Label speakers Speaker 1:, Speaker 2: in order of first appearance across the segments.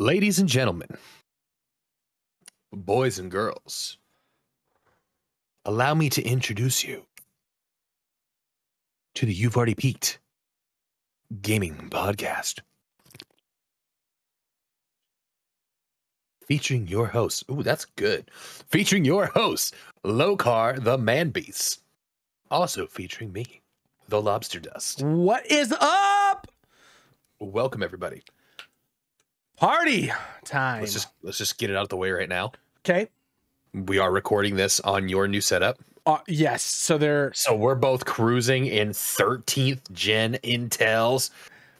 Speaker 1: Ladies and gentlemen, boys and girls, allow me to introduce you to the You've Already Peaked Gaming Podcast. Featuring your host. Ooh, that's good. Featuring your host, Locarthemanbeast. Also featuring me, the DjLobsterDust.
Speaker 2: What is up?
Speaker 1: Welcome, everybody.
Speaker 2: Party time.
Speaker 1: Let's just get it out of the way right now.
Speaker 2: Okay.
Speaker 1: We are recording this on your new setup.
Speaker 2: Yes. So
Speaker 1: we're both cruising in 13th gen Intels,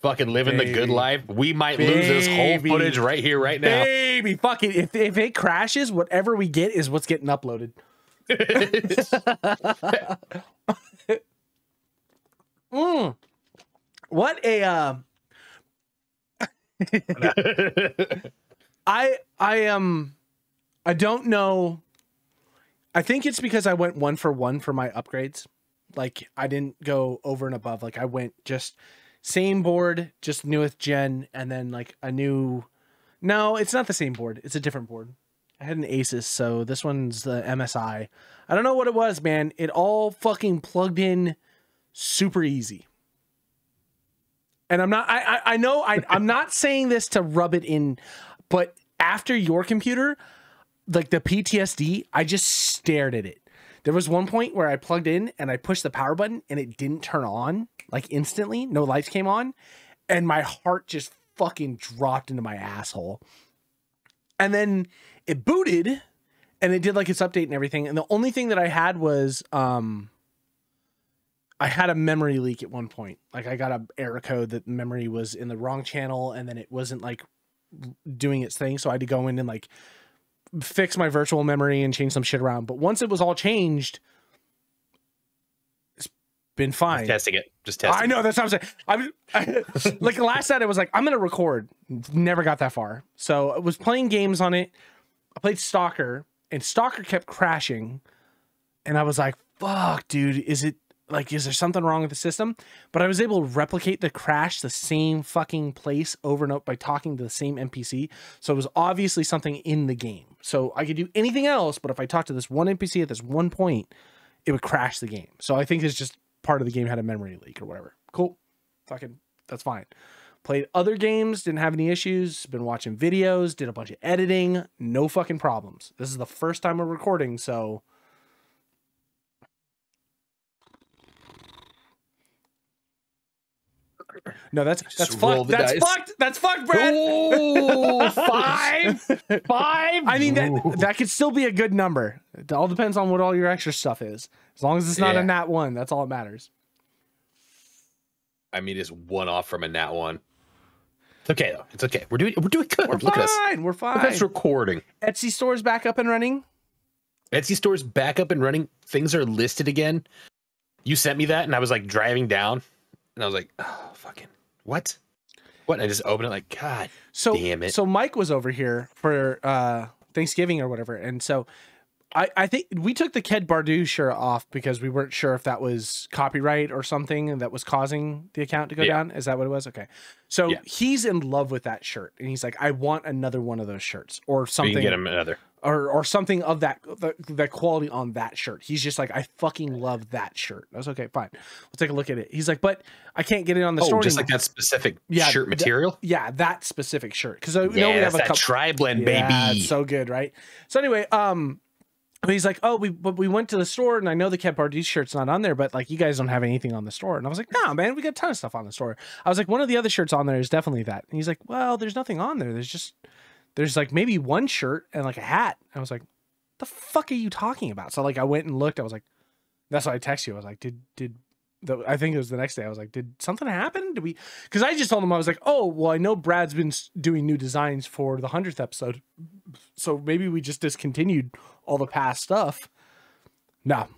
Speaker 1: fucking living the good life. We might lose this whole footage right here, right now.
Speaker 2: Baby, fuck it. If it crashes, whatever we get is what's getting uploaded. What a I don't know. I think it's because I went 1 for 1 for my upgrades. Like I didn't go over and above. Like I went just same board, just newest gen, and then like a new. No, it's not the same board. It's a different board. I had an Asus, so this one's the MSI. I don't know what it was, man. It all fucking plugged in super easy. And I'm not, I know I'm not saying this to rub it in, but after your computer, like the PTSD, I just stared at it. There was one point where I plugged in and I pushed the power button and it didn't turn on like instantly. No lights came on and my heart just fucking dropped into my asshole. And then it booted and it did like its update and everything. And the only thing that I had was, I had a memory leak at one point. Like I got an error code that memory was in the wrong channel and then it wasn't like doing its thing. So I had to go in and like fix my virtual memory and change some shit around. But once it was all changed, it's been fine.
Speaker 1: Just testing it.
Speaker 2: I know, that's what I'm saying. Like last night I was like, I'm going to record. Never got that far. So I was playing games on it. I played Stalker and Stalker kept crashing. And I was like, fuck, dude, is there something wrong with the system? But I was able to replicate the crash the same fucking place over and over by talking to the same NPC. So it was obviously something in the game. So I could do anything else, but if I talked to this one NPC at this one point, it would crash the game. So I think it's just part of the game had a memory leak or whatever. Cool. Fucking, that's fine. Played other games, didn't have any issues. Been watching videos, did a bunch of editing. No fucking problems. This is the first time we're recording, so... No, that's fucked. That's fucked, Brad.
Speaker 1: Ooh, 5.
Speaker 2: I mean, that could still be a good number. It all depends on what all your extra stuff is. As long as it's not a nat 1, that's all that matters.
Speaker 1: I mean, it's 1 off from a nat 1. It's okay though. It's okay. We're doing good.
Speaker 2: We're fine. We're fine.
Speaker 1: Look at us recording.
Speaker 2: Etsy store's back up and running.
Speaker 1: Etsy store's back up and running. Things are listed again. You sent me that, and I was like driving down. And I was like, oh, fucking, what? What? And I just opened it like, God damn it.
Speaker 2: So Mike was over here for Thanksgiving or whatever. And so I think we took the Ked Bardu shirt off because we weren't sure if that was copyright or something that was causing the account to go down. Is that what it was? Okay. So he's in love with that shirt. And he's like, I want another one of those shirts or something.
Speaker 1: You can get him another.
Speaker 2: Or something of that quality on that shirt. He's just like, I fucking love that shirt. I was okay, fine. We'll take a look at it. He's like, but I can't get it on the store
Speaker 1: just
Speaker 2: anymore.
Speaker 1: Like that specific shirt material?
Speaker 2: That specific shirt. Because we know we have a couple.
Speaker 1: Tri-blend, baby.
Speaker 2: It's so good, right? So anyway, but he's like, oh, we went to the store and I know the Cat Bardu shirt's not on there, but like you guys don't have anything on the store. And I was like, no, man, we got a ton of stuff on the store. I was like, one of the other shirts on there is definitely that. And he's like, well, there's nothing on there. There's like maybe one shirt and like a hat. I was like, the fuck are you talking about? So like I went and looked. I was like, that's why I texted you. I was like, did I think it was the next day. I was like, did something happen? Did we? Because I just told him, I was like, oh, well, I know Brad's been doing new designs for the 100th episode, so maybe we just discontinued all the past stuff. No.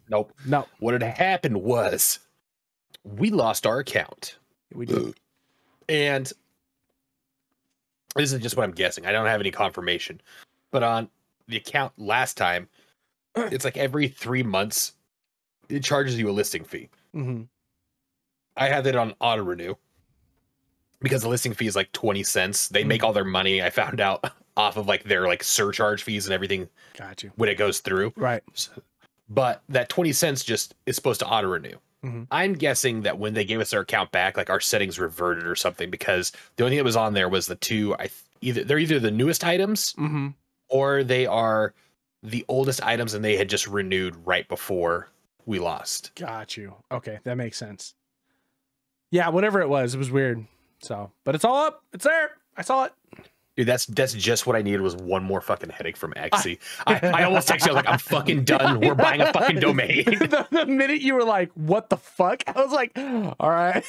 Speaker 1: Nope.
Speaker 2: No.
Speaker 1: What had happened was we lost our account.
Speaker 2: We did.
Speaker 1: And this is just what I'm guessing. I don't have any confirmation. But on the account last time, it's like every 3 months, it charges you a listing fee.
Speaker 2: Mm-hmm.
Speaker 1: I had it on auto renew because the listing fee is like 20 cents. They make all their money, I found out, off of like their like surcharge fees and everything.
Speaker 2: Got you.
Speaker 1: When it goes through.
Speaker 2: Right.
Speaker 1: But that 20 cents just is supposed to auto renew.
Speaker 2: Mm-hmm.
Speaker 1: I'm guessing that when they gave us our account back, like our settings reverted or something, because the only thing that was on there was the two. They're either the newest items or they are the oldest items, and they had just renewed right before we lost.
Speaker 2: Got you. Okay, that makes sense. Yeah, whatever it was weird. So, but it's all up. It's there. I saw it.
Speaker 1: Dude, that's just what I needed was one more fucking headache from Xe. I almost texted you. I was like, I'm fucking done. We're buying a fucking domain.
Speaker 2: The minute you were like, what the fuck? I was like, all right.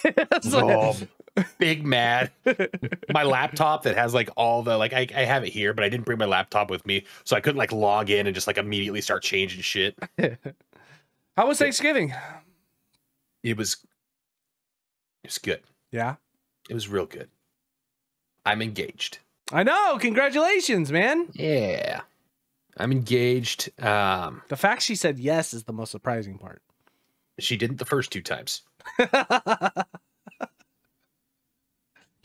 Speaker 1: Big mad. My laptop that has like all the, like, I have it here, but I didn't bring my laptop with me. So I couldn't like log in and just like immediately start changing shit.
Speaker 2: How was Thanksgiving?
Speaker 1: It was good.
Speaker 2: Yeah.
Speaker 1: It was real good. I'm engaged.
Speaker 2: I know. Congratulations, man.
Speaker 1: Yeah. I'm engaged.
Speaker 2: The fact she said yes is the most surprising part.
Speaker 1: She didn't the first 2 times.
Speaker 2: You're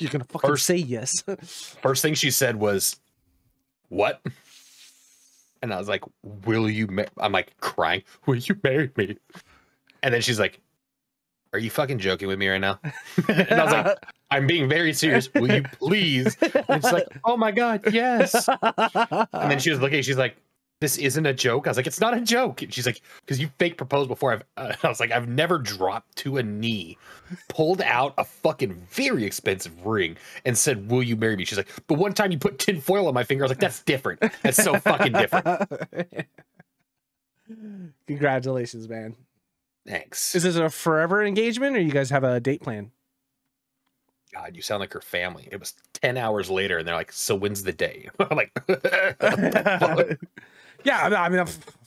Speaker 2: going to fucking say yes.
Speaker 1: First thing she said was, what? And I was like, will you, I'm like crying, will you marry me? And then she's like, are you fucking joking with me right now? And I was like, I'm being very serious. Will you please? And she's like, oh my God, yes. And then she was looking, she's like, this isn't a joke. I was like, it's not a joke. And she's like, because you fake proposed before. I was like, I've never dropped to a knee, pulled out a fucking very expensive ring and said, will you marry me? She's like, but one time you put tin foil on my finger. I was like, that's different. That's so fucking different.
Speaker 2: Congratulations, man.
Speaker 1: Thanks.
Speaker 2: Is this a forever engagement or you guys have a date plan?
Speaker 1: God, you sound like her family. It was 10 hours later and they're like, so when's the day? I'm like,
Speaker 2: yeah, I mean,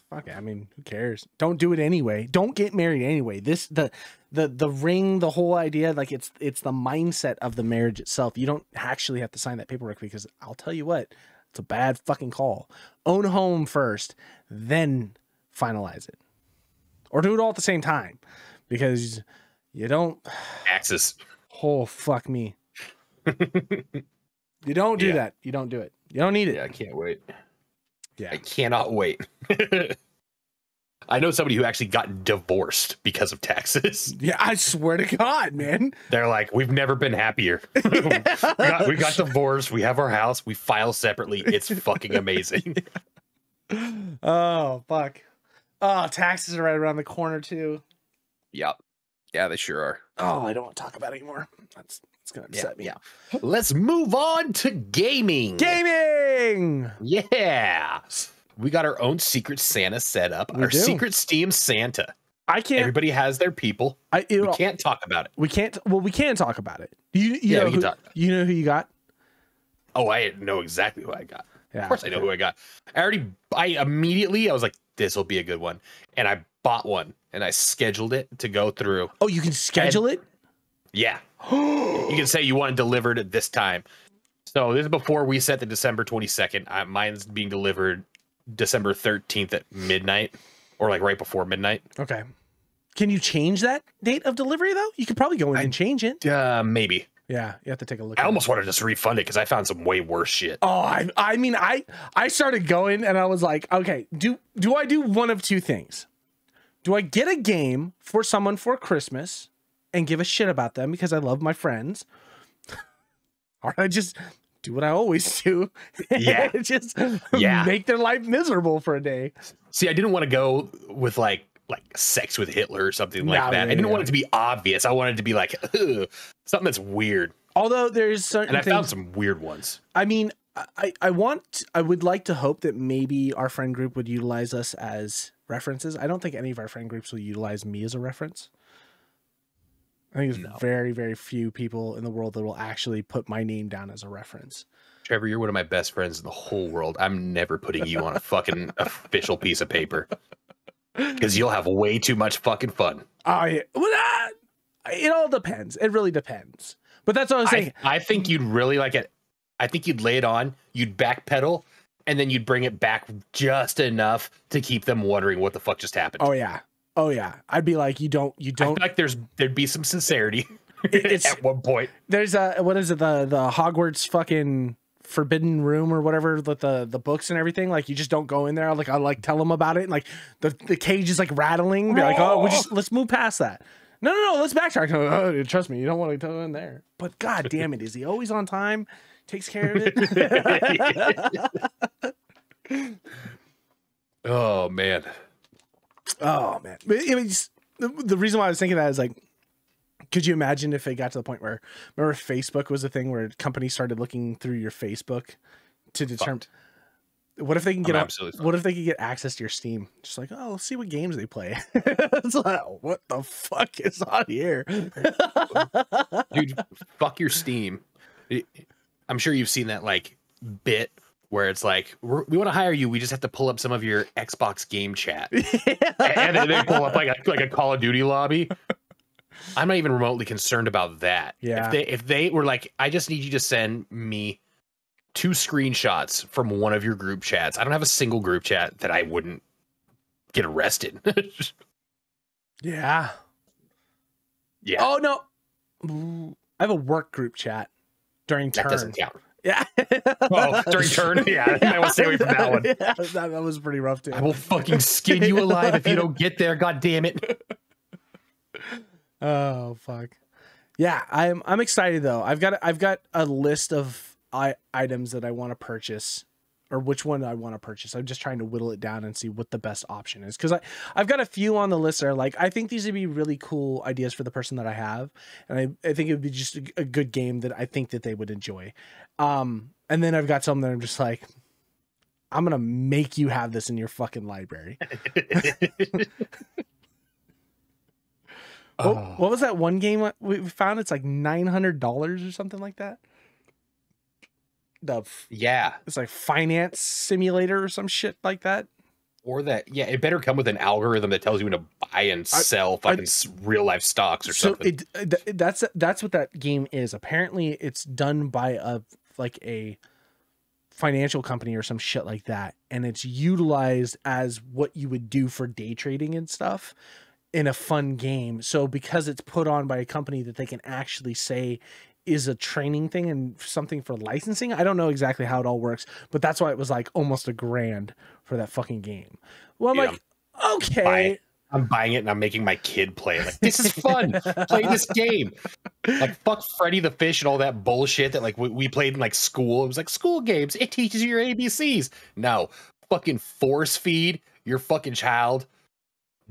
Speaker 2: fuck it. I mean, who cares? Don't do it anyway. Don't get married anyway. This, the ring, the whole idea, like it's the mindset of the marriage itself. You don't actually have to sign that paperwork because I'll tell you what, it's a bad fucking call. Own a home first, then finalize it. Or do it all at the same time because you don't.
Speaker 1: Taxes.
Speaker 2: Oh, fuck me. You don't do that. You don't do it. You don't need it.
Speaker 1: Yeah, I can't wait.
Speaker 2: Yeah.
Speaker 1: I cannot wait. I know somebody who actually got divorced because of taxes.
Speaker 2: Yeah, I swear to God, man.
Speaker 1: They're like, we've never been happier. we got divorced. We have our house. We file separately. It's fucking amazing.
Speaker 2: Oh, fuck. Oh, taxes are right around the corner, too.
Speaker 1: Yep. Yeah, they sure are.
Speaker 2: Oh, I don't want to talk about it anymore. It's going to upset me.
Speaker 1: Yeah. Let's move on to gaming.
Speaker 2: Gaming!
Speaker 1: Yeah. We got our own Secret Santa set up. Our Secret Steam Santa.
Speaker 2: I can't.
Speaker 1: Everybody has their people. We can't talk about it.
Speaker 2: We can't. Well, we can talk about it. You know who you got?
Speaker 1: Oh, I know exactly who I got.
Speaker 2: Yeah,
Speaker 1: of course I know who I got. I immediately, I was like, this will be a good one. And I bought one and I scheduled it to go through.
Speaker 2: Oh, you can schedule it?
Speaker 1: Yeah. You can say you want it delivered at this time. So this is before we set the December 22nd. Mine's being delivered December 13th at midnight or like right before midnight.
Speaker 2: Okay. Can you change that date of delivery though? You could probably go in and change it.
Speaker 1: Maybe.
Speaker 2: Yeah, you have to take a look.
Speaker 1: I almost wanted to just refund it because I found some way worse shit.
Speaker 2: Oh, I mean, I started going and I was like, okay, do I do one of two things? Do I get a game for someone for Christmas and give a shit about them because I love my friends? Or I just do what I always do.
Speaker 1: Yeah.
Speaker 2: Just make their life miserable for a day.
Speaker 1: See, I didn't want to go with like sex with Hitler or something like that. I didn't want it to be obvious. I wanted it to be like, ugh, something that's weird.
Speaker 2: Although there's certain
Speaker 1: things, found some weird ones.
Speaker 2: I mean, I would like to hope that maybe our friend group would utilize us as references. I don't think any of our friend groups will utilize me as a reference. I think there's very, very few people in the world that will actually put my name down as a reference.
Speaker 1: Trevor, you're one of my best friends in the whole world. I'm never putting you on a fucking official piece of paper because you'll have way too much fucking fun.
Speaker 2: Oh, yeah. Well, it all depends. It really depends. But that's what I was saying.
Speaker 1: I think you'd really like it. I think you'd lay it on, you'd backpedal, and then you'd bring it back just enough to keep them wondering what the fuck just happened.
Speaker 2: Oh, yeah. Oh, yeah. I'd be like, you don't.
Speaker 1: I feel like there'd be some sincerity at one point.
Speaker 2: There's what is it? The Hogwarts fucking forbidden room or whatever with the books and everything. Like, you just don't go in there. I like tell them about it. And like the cage is like rattling. Be like, oh, let's move past that. No, let's backtrack. Oh, trust me, you don't want to go in there. But god damn it, is he always on time? Takes care of
Speaker 1: it. Oh man.
Speaker 2: Oh man. But it was, the reason why I was thinking that is like, could you imagine if it got to the point where, remember Facebook was a thing where companies started looking through your Facebook to determine what if they can get what if they could get access to your Steam? Just like, oh, let's see what games they play. It's like, what the fuck is on here?
Speaker 1: Dude, fuck your Steam. I'm sure you've seen that like bit where it's like, we want to hire you. We just have to pull up some of your Xbox game chat. And then they pull up like a Call of Duty lobby. I'm not even remotely concerned about that.
Speaker 2: Yeah.
Speaker 1: If they were like, I just need you to send me 2 screenshots from one of your group chats. I don't have a single group chat that I wouldn't get arrested.
Speaker 2: Yeah.
Speaker 1: Yeah.
Speaker 2: Oh no. I have a work group chat during turn.
Speaker 1: That doesn't count.
Speaker 2: Yeah.
Speaker 1: Oh, during turn. Yeah. I will stay away from that one.
Speaker 2: Yeah, that was pretty rough too.
Speaker 1: I will fucking skin you alive if you don't get there. God damn it.
Speaker 2: Oh fuck. Yeah, I'm excited though. I've got a list of items that I want to purchase, or which one I want to purchase. I'm just trying to whittle it down and see what the best option is, because I've got a few on the list that are like, I think these would be really cool ideas for the person that I have, and I think it would be just a good game that I think that they would enjoy. And then I've got some that I'm just like, I'm gonna make you have this in your fucking library. What was that one game we found? It's like $900 or something like that. It's like finance simulator or some shit like that.
Speaker 1: Or that, yeah, it better come with an algorithm that tells you when to buy and sell fucking real life stocks or something.
Speaker 2: That's what that game is. Apparently, it's done by a financial company or some shit like that, and it's utilized as what you would do for day trading and stuff in a fun game. So because it's put on by a company that they can actually say is a training thing and something for licensing, I don't know exactly how it all works, but that's why it was like almost $1,000 for that fucking game. Well, I'm like, okay,
Speaker 1: I'm buying it and I'm making my kid play it. Like, this is fun. Play this game. Like, fuck Freddy the Fish and all that bullshit that like we played in like school. It was like school games. It teaches you your ABCs. No, fucking force feed your fucking child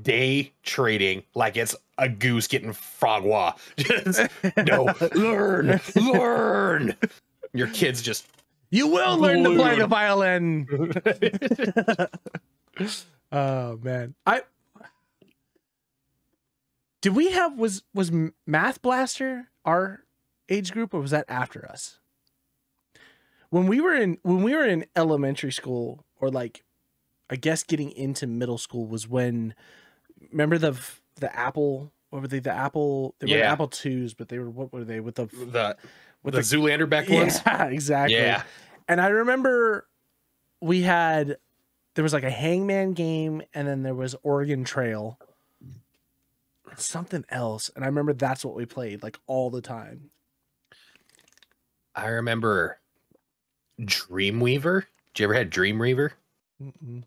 Speaker 1: day trading like it's a goose getting frogwa. Just no, learn. Your kids just,
Speaker 2: you will learn to play the violin. Oh man, did we have was Math Blaster our age group, or was that after us? When we were in elementary school, or like I guess getting into middle school, was when, remember the Apple, what were they? The Apple, they were Apple IIs, but they were, what were they with the
Speaker 1: Zoolander back ones?
Speaker 2: Yeah, exactly.
Speaker 1: Yeah.
Speaker 2: And I remember there was like a Hangman game, and then there was Oregon Trail, and something else. And I remember that's what we played like all the time.
Speaker 1: I remember Dreamweaver. Did you ever have Dreamweaver?
Speaker 2: Mm-mm.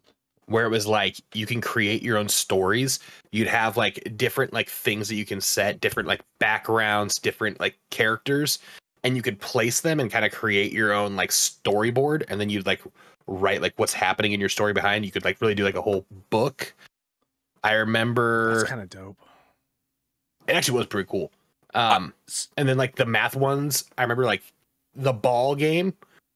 Speaker 1: Where it was like you can create your own stories. You'd have like different like things that you can set, different like backgrounds, different like characters, and you could place them and kind of create your own like storyboard, and then you'd like write like what's happening in your story behind. You could like really do like a whole book. I remember
Speaker 2: that's kind of dope.
Speaker 1: It actually was pretty cool. And then like the math ones, I remember like the ball game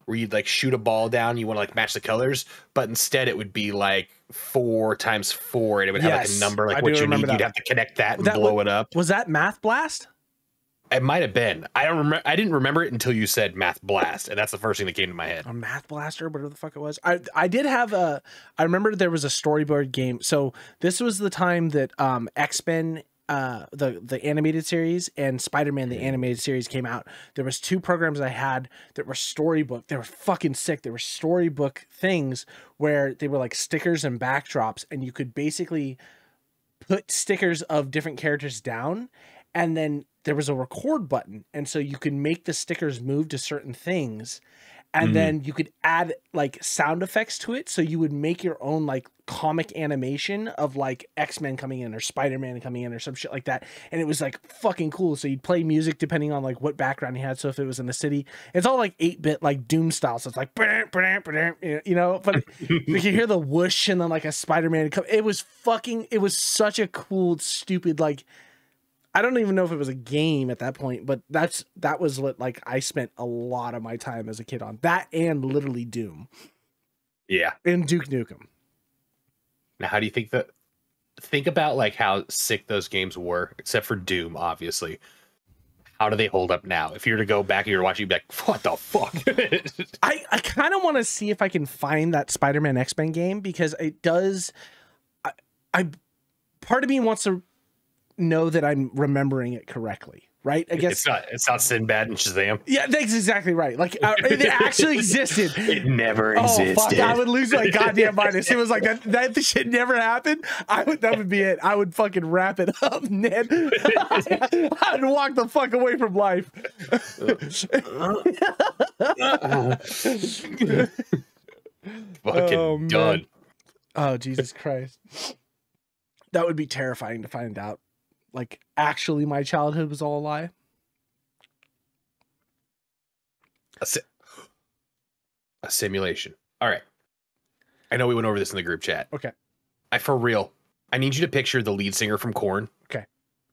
Speaker 1: where you'd like shoot a ball down, you want to like match the colors, but instead it would be like 4 times 4, and it would have like a number like what you need. You'd have to connect that and blow it up.
Speaker 2: Was that Math Blast?
Speaker 1: It might have been. I don't remember. I didn't remember it until you said Math Blast, and that's the first thing that came to my head.
Speaker 2: A Math Blaster, whatever the fuck it was. I did have a. I remember there was a storyboard game. So this was the time that X-Men, the animated series, and Spider-Man the animated series came out. There was 2 programs I had that were storybook. They were fucking sick. They were storybook things where they were like stickers and backdrops, and you could basically put stickers of different characters down, and then there was a record button, and so you could make the stickers move to certain things, and then you could add like sound effects to it, so you would make your own like comic animation of like X-Men coming in or Spider-Man coming in or some shit like that, and it was like fucking cool. So you'd play music depending on like what background you had. So if it was in the city, it's all like 8-bit like Doom style, so it's like you know, but you hear the whoosh and then like a Spider-Man come. It was such a cool stupid, like, I don't even know if it was a game at that point, but that was what like I spent a lot of my time as a kid on. That and literally Doom.
Speaker 1: Yeah.
Speaker 2: And Duke Nukem.
Speaker 1: Now, how do you think about like how sick those games were, except for Doom, obviously. How do they hold up now? If you were to go back and you're watching, you'd be like, what the fuck?
Speaker 2: I kind of want to see if I can find that Spider-Man X-Men game, because it does. I part of me wants to know that I'm remembering it correctly, right? I guess
Speaker 1: it's not Sinbad and Shazam.
Speaker 2: Yeah, that's exactly right. Like it actually existed.
Speaker 1: It never existed.
Speaker 2: Fuck, I would lose my goddamn mind. It was like that shit never happened. That would be it. I would fucking wrap it up, Ned. I'd walk the fuck away from life.
Speaker 1: Fucking done.
Speaker 2: Oh, Jesus Christ. That would be terrifying to find out. Like, actually, my childhood was all a lie.
Speaker 1: A simulation. All right. I know we went over this in the group chat.
Speaker 2: Okay.
Speaker 1: For real, I need you to picture the lead singer from Korn.
Speaker 2: Okay.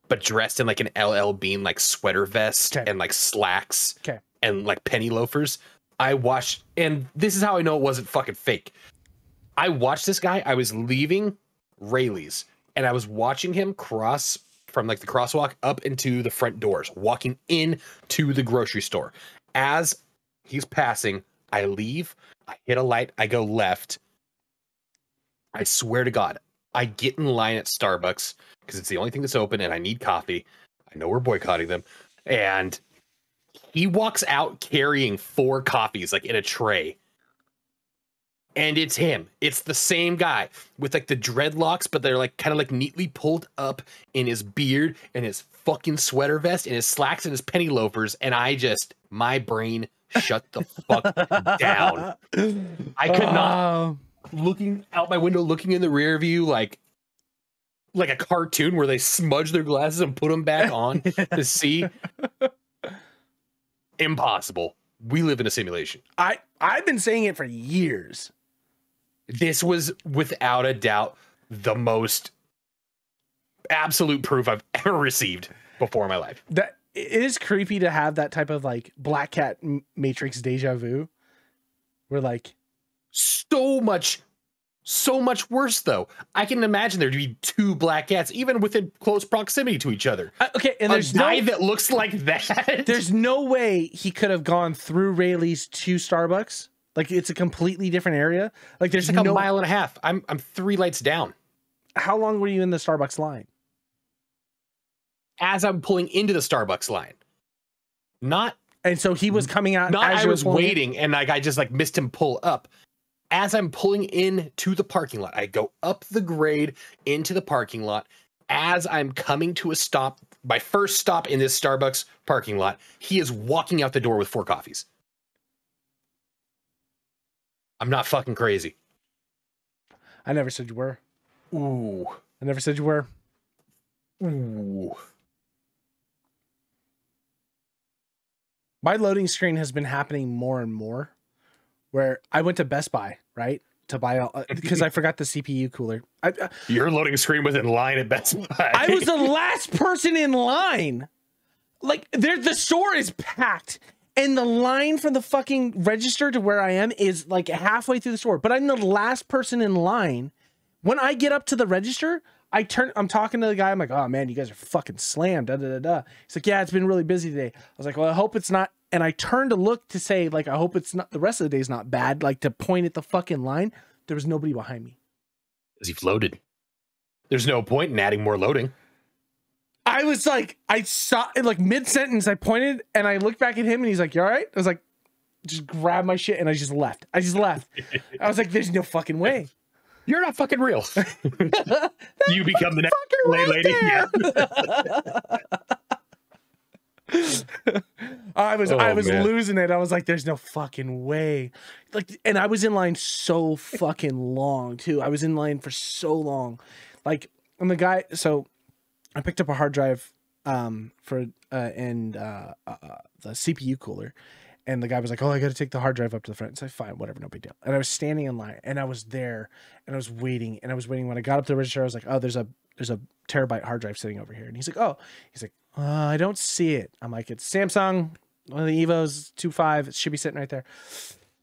Speaker 1: But dressed in like an LL Bean like sweater vest and like slacks.
Speaker 2: Okay.
Speaker 1: And like penny loafers. I watched, and this is how I know it wasn't fucking fake. I watched this guy. I was leaving Rayleigh's, and I was watching him cross from like the crosswalk up into the front doors, walking into the grocery store. As he's passing, I leave, I hit a light, I go left. I swear to God, I get in line at Starbucks because it's the only thing that's open and I need coffee. I know we're boycotting them. And he walks out carrying 4 coffees, like in a tray. And it's him. It's the same guy with like the dreadlocks, but they're like kind of like neatly pulled up in his beard and his fucking sweater vest and his slacks and his penny loafers. And my brain shut the fuck down. I could not, looking out my window, looking in the rear view, like a cartoon where they smudge their glasses and put them back on to see. Impossible. We live in a simulation.
Speaker 2: I've been saying it for years.
Speaker 1: This was without a doubt the most absolute proof I've ever received before in my life.
Speaker 2: That it is creepy to have that type of like Black Cat Matrix deja vu. We're like
Speaker 1: so much worse though. I can imagine there to be 2 black cats even within close proximity to each other.
Speaker 2: Okay, and there's
Speaker 1: a guy that looks like that.
Speaker 2: There's no way he could have gone through Rayleigh's to Starbucks. Like, it's a completely different area. Like, there's
Speaker 1: like a mile and a half. I'm 3 lights down.
Speaker 2: How long were you in the Starbucks line?
Speaker 1: As I'm pulling into the Starbucks line.
Speaker 2: And so he was coming out.
Speaker 1: I was waiting, and like I just like missed him pull up. As I'm pulling into the parking lot, I go up the grade into the parking lot. As I'm coming to a stop, my first stop in this Starbucks parking lot, he is walking out the door with 4 coffees. I'm not fucking crazy.
Speaker 2: I never said you were.
Speaker 1: Ooh.
Speaker 2: I never said you were.
Speaker 1: Ooh.
Speaker 2: My loading screen has been happening more and more. Where I went to Best Buy, right, to buy because I forgot the CPU cooler.
Speaker 1: Your loading screen was in line at Best Buy.
Speaker 2: I was the last person in line. Like, the store is packed, and the line from the fucking register to where I am is like halfway through the store. But I'm the last person in line. When I get up to the register, I'm talking to the guy. I'm like, oh man, you guys are fucking slammed. Da, da, da, da. He's like, yeah, it's been really busy today. I was like, well, I hope it's not. And I turned to look to say, like, I hope it's not, the rest of the day is not bad. Like, to point at the fucking line. There was nobody behind me.
Speaker 1: Because he floated. There's no point in adding more loading.
Speaker 2: I was like, I saw like mid-sentence, I pointed and I looked back at him and he's like, you all right? I was like, just grab my shit and I just left. I was like, there's no fucking way.
Speaker 1: You're not fucking real. You become the next lady. Yeah.
Speaker 2: I was losing it. I was like, there's no fucking way. Like, and I was in line so fucking long too. I was in line for so long. Like, and the guy, so I picked up a hard drive for the CPU cooler. And the guy was like, oh, I got to take the hard drive up to the front. And so fine, whatever, no big deal. And I was standing in line and I was there and I was waiting. When I got up to the register, I was like, oh, there's a terabyte hard drive sitting over here. And he's like, I don't see it. I'm like, it's Samsung, one of the Evos 2.5. It should be sitting right there.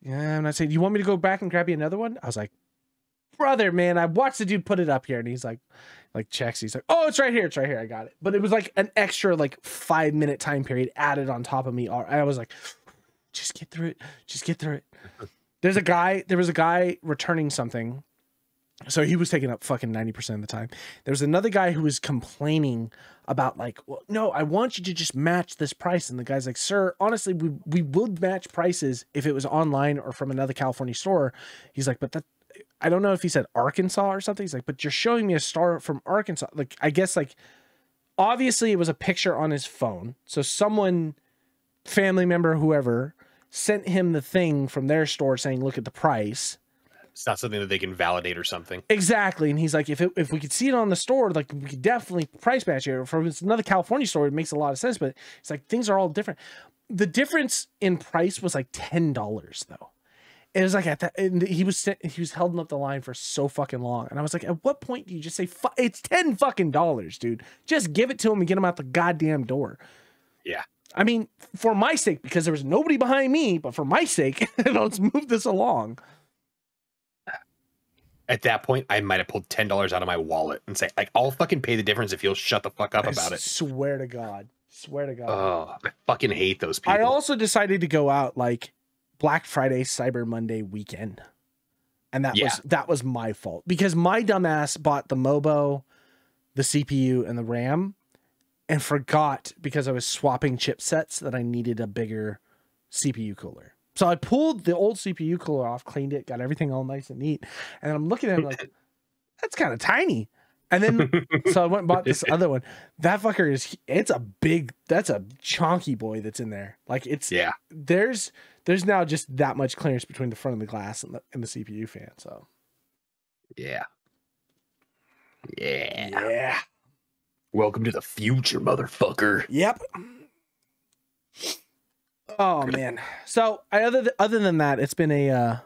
Speaker 2: Yeah, I'm not saying, you want me to go back and grab you another one? I was like, brother, man, I watched the dude put it up here. And he's like checks. He's like, oh, it's right here. It's right here. I got it. But it was like an extra like 5-minute time period added on top of me. I was like, just get through it. Just get through it. There was a guy returning something. So he was taking up fucking 90% of the time. There was another guy who was complaining about like, well, no, I want you to just match this price. And the guy's like, sir, honestly, we would match prices if it was online or from another California store. He's like, but that, I don't know if he said Arkansas or something. He's like, but you're showing me a store from Arkansas. Like, I guess like, obviously it was a picture on his phone. So someone, family member, whoever, sent him the thing from their store saying, look at the price.
Speaker 1: It's not something that they can validate or something.
Speaker 2: Exactly. And he's like, if we could see it on the store, like we could definitely price match it. From another California store, it makes a lot of sense, but it's like things are all different. The difference in price was like $10 though. It was like at that, and he was holding up the line for so fucking long. And I was like, at what point do you just say, it's $10 fucking dollars, dude? Just give it to him and get him out the goddamn door.
Speaker 1: Yeah.
Speaker 2: I mean, for my sake, because there was nobody behind me, but for my sake, let's move this along.
Speaker 1: At that point, I might have pulled $10 out of my wallet and say, like, I'll fucking pay the difference if you'll shut the fuck up about it.
Speaker 2: Swear to God. Swear to God.
Speaker 1: Oh, I fucking hate those people.
Speaker 2: I also decided to go out like Black Friday, Cyber Monday weekend. And that was my fault. Because my dumbass bought the Mobo, the CPU, and the RAM, and forgot, because I was swapping chipsets, that I needed a bigger CPU cooler. So I pulled the old CPU cooler off, cleaned it, got everything all nice and neat. And I'm looking at it like, that's kind of tiny. And then, so I went and bought this other one. That fucker that's a chonky boy that's in there. Like there's now just that much clearance between the front of the glass and the CPU fan. So. Yeah.
Speaker 1: Welcome to the future, motherfucker.
Speaker 2: Yep. Oh man. So other than that, it's been I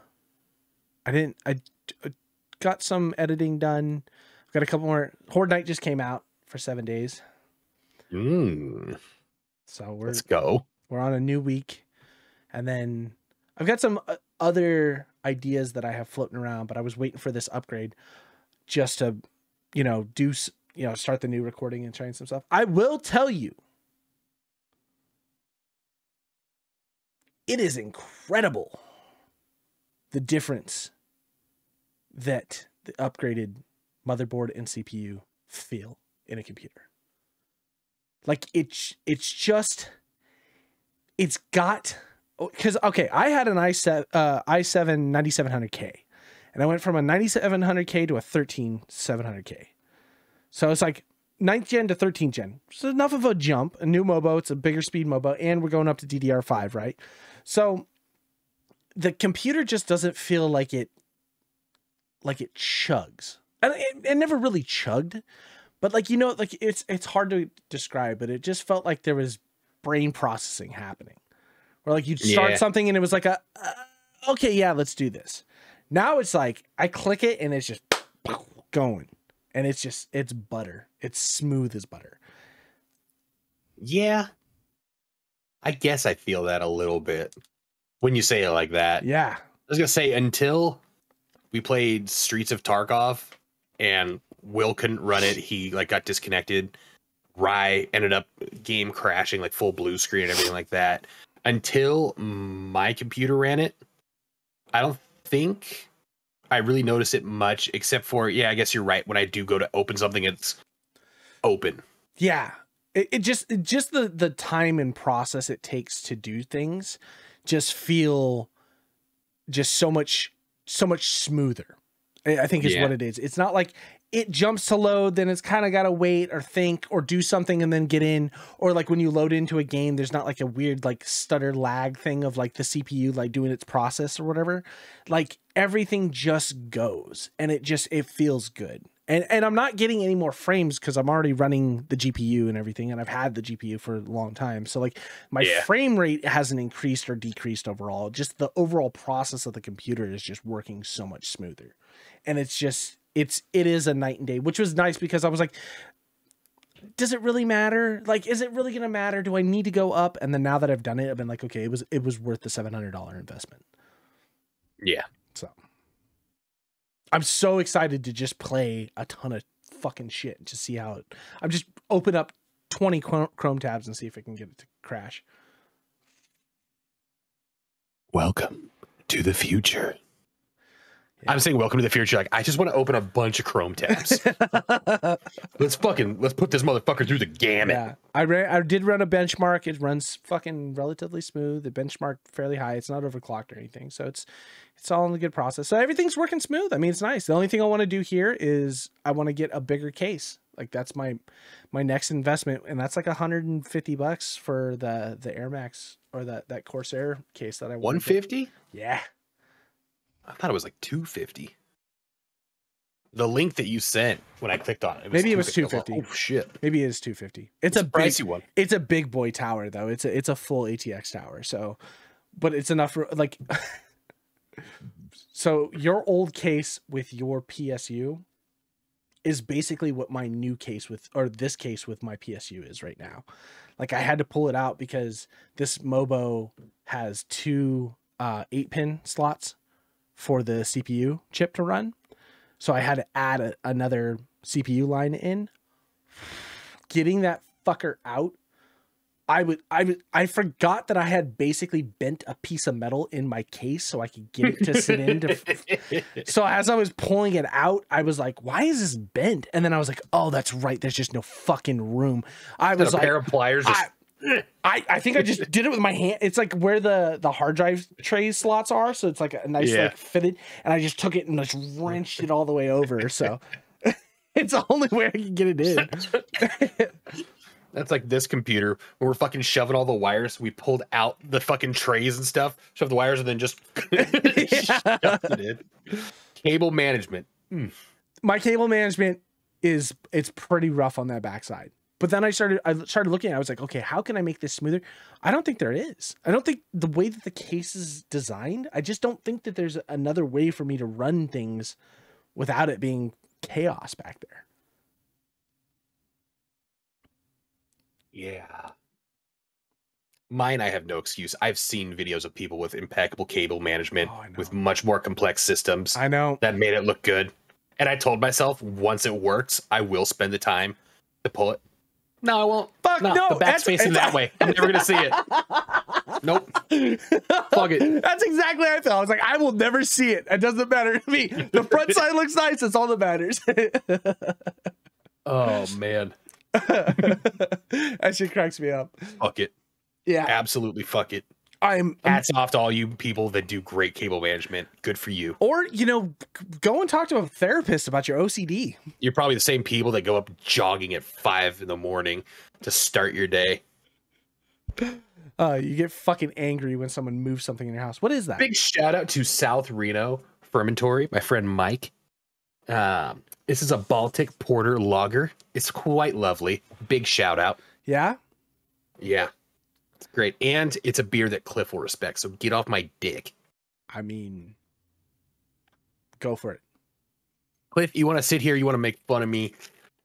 Speaker 2: got some editing done. I've got a couple more. Horde Night just came out for 7 days. So let's go. We're on a new week, and then I've got some other ideas that I have floating around, but I was waiting for this upgrade just to, start the new recording and trying some stuff. I will tell you, it is incredible the difference that the upgraded motherboard and CPU feel in a computer. Like it's got, because okay, I had an i7 9700K, and I went from a 9700K to a 13700K. So it's like 9th gen to 13th gen. So enough of a jump. A new MOBO, it's a bigger speed MOBO, and we're going up to DDR5, right? So the computer just doesn't feel like it chugs. And it never really chugged, but like, it's hard to describe, but it just felt like there was brain processing happening. Or like you'd start something and it was like okay, yeah, let's do this. Now it's like I click it and it's just going. And it's butter. It's smooth as butter.
Speaker 1: Yeah. I guess I feel that a little bit when you say it like that.
Speaker 2: Yeah.
Speaker 1: I was going to say, until we played Streets of Tarkov and Will couldn't run it. He like got disconnected. Rye ended up game crashing, like full blue screen and everything like that. Until my computer ran it, I don't think I really noticed it much, except for, yeah, I guess you're right. When I do go to open something, it's open.
Speaker 2: Yeah. It just the time and process it takes to do things just feel just so much smoother. I think is what it is. It's not like it jumps to load, then it's kind of got to wait or think or do something and then get in. Or like when you load into a game, there's not like a weird like stutter lag thing of like the CPU like doing its process or whatever. Like everything just goes and it feels good. And I'm not getting any more frames because I'm already running the GPU and everything, and I've had the GPU for a long time. So like my frame rate hasn't increased or decreased overall. Just the overall process of the computer is just working so much smoother. And it is a night and day, which was nice because I was like, does it really matter? Like, is it really going to matter? Do I need to go up? And then now that I've done it, I've been like, okay, it was worth the $700 investment.
Speaker 1: Yeah.
Speaker 2: So I'm so excited to just play a ton of fucking shit to see how I'm just open up 20 Chrome tabs and see if I can get it to crash.
Speaker 1: Welcome to the future. Yeah. I'm saying welcome to the future. Like, I just want to open a bunch of Chrome tabs. let's put this motherfucker through the gamut.
Speaker 2: Yeah. I did run a benchmark. It runs fucking relatively smooth. The benchmark fairly high. It's not overclocked or anything. So it's all in the good process. So everything's working smooth. I mean, it's nice. The only thing I want to do here is I want to get a bigger case. Like that's my next investment. And that's like $150 for the Air Max or that Corsair case that I want.
Speaker 1: 150?
Speaker 2: Yeah.
Speaker 1: I thought it was like 250. The link that you sent when I clicked on it,
Speaker 2: maybe it was 250.
Speaker 1: Like, oh shit.
Speaker 2: Maybe it is 250. It's a pricey one. It's a big boy tower though. It's a full ATX tower. So, but it's enough for like. So your old case with your PSU is basically what my new case with, or this case with my PSU is right now. Like I had to pull it out because this Mobo has two 8-pin slots for the CPU chip to run. So I had to add another CPU line in. Getting that fucker out, I forgot that I had basically bent a piece of metal in my case so I could get it to sit in. So as I was pulling it out, I was like, why is this bent? And then I was like, oh, that's right. There's just no fucking room. I was like,
Speaker 1: a pair of pliers.
Speaker 2: I think I just did it with my hand. It's like where the hard drive tray slots are. So it's like a nice like fitted. And I just took it and just wrenched it all the way over. So it's the only way I can get it in.
Speaker 1: That's like this computer where we're fucking shoving all the wires. We pulled out the fucking trays and stuff, shoved the wires, and then just shoved it in. Cable management.
Speaker 2: My cable management it's pretty rough on that backside. But then I started looking, I was like, okay, how can I make this smoother? I don't think there is. I don't think the way that the case is designed, I just don't think that there's another way for me to run things without it being chaos back there.
Speaker 1: Yeah. Mine, I have no excuse. I've seen videos of people with impeccable cable management with much more complex systems.
Speaker 2: I know.
Speaker 1: That made it look good. And I told myself, once it works, I will spend the time to pull it. No, I won't.
Speaker 2: Fuck no.
Speaker 1: The back's facing that way. I'm never going to see it. Nope. Fuck it.
Speaker 2: That's exactly how I felt. I was like, I will never see it. It doesn't matter to me. The front side looks nice. That's all that matters.
Speaker 1: Oh, man.
Speaker 2: That shit cracks me up.
Speaker 1: Fuck it.
Speaker 2: Yeah.
Speaker 1: Absolutely fuck it. Hats off to all you people that do great cable management. Good for you.
Speaker 2: Or, go and talk to a therapist about your OCD.
Speaker 1: You're probably the same people that go up jogging at 5 a.m. to start your day.
Speaker 2: You get fucking angry when someone moves something in your house. What is that?
Speaker 1: Big shout out to South Reno Fermentory, my friend Mike. This is a Baltic Porter lager. It's quite lovely. Big shout out.
Speaker 2: Yeah?
Speaker 1: Yeah. It's great. And it's a beer that Cliff will respect. So get off my dick.
Speaker 2: I mean, go for it.
Speaker 1: Cliff, you want to sit here, you want to make fun of me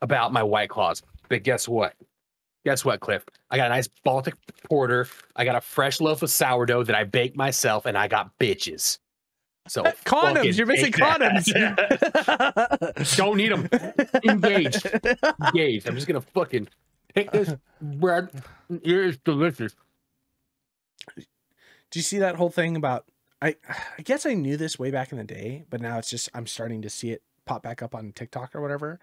Speaker 1: about my White Claws. But guess what? Guess what, Cliff? I got a nice Baltic Porter. I got a fresh loaf of sourdough that I baked myself, and I got bitches. So
Speaker 2: condoms. You're missing condoms.
Speaker 1: Don't need them. Engaged. I'm just gonna fucking pick this bread. It's delicious.
Speaker 2: Do you see that whole thing about? I guess I knew this way back in the day, but now it's just I'm starting to see it pop back up on TikTok or whatever.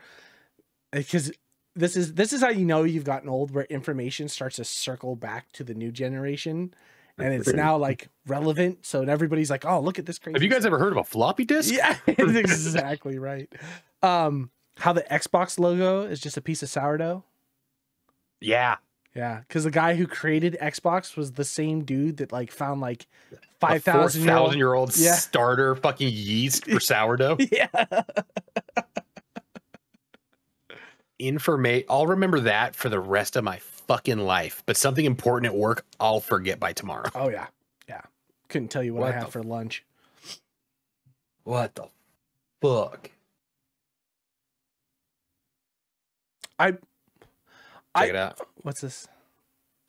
Speaker 2: Because this is how you know you've gotten old, where information starts to circle back to the new generation. And it's now like relevant. So everybody's like, oh, look at this crazy.
Speaker 1: Have you guys ever heard of a floppy disk?
Speaker 2: Yeah, it's exactly right. How the Xbox logo is just a piece of sourdough.
Speaker 1: Yeah.
Speaker 2: Yeah. Because the guy who created Xbox was the same dude that like found like 5,000
Speaker 1: year old starter fucking yeast for sourdough.
Speaker 2: Yeah.
Speaker 1: I'll remember that for the rest of my fucking life, but something important at work I'll forget by tomorrow.
Speaker 2: Oh yeah. Couldn't tell you what I had for lunch.
Speaker 1: What the fuck?
Speaker 2: Check
Speaker 1: it out.
Speaker 2: What's this?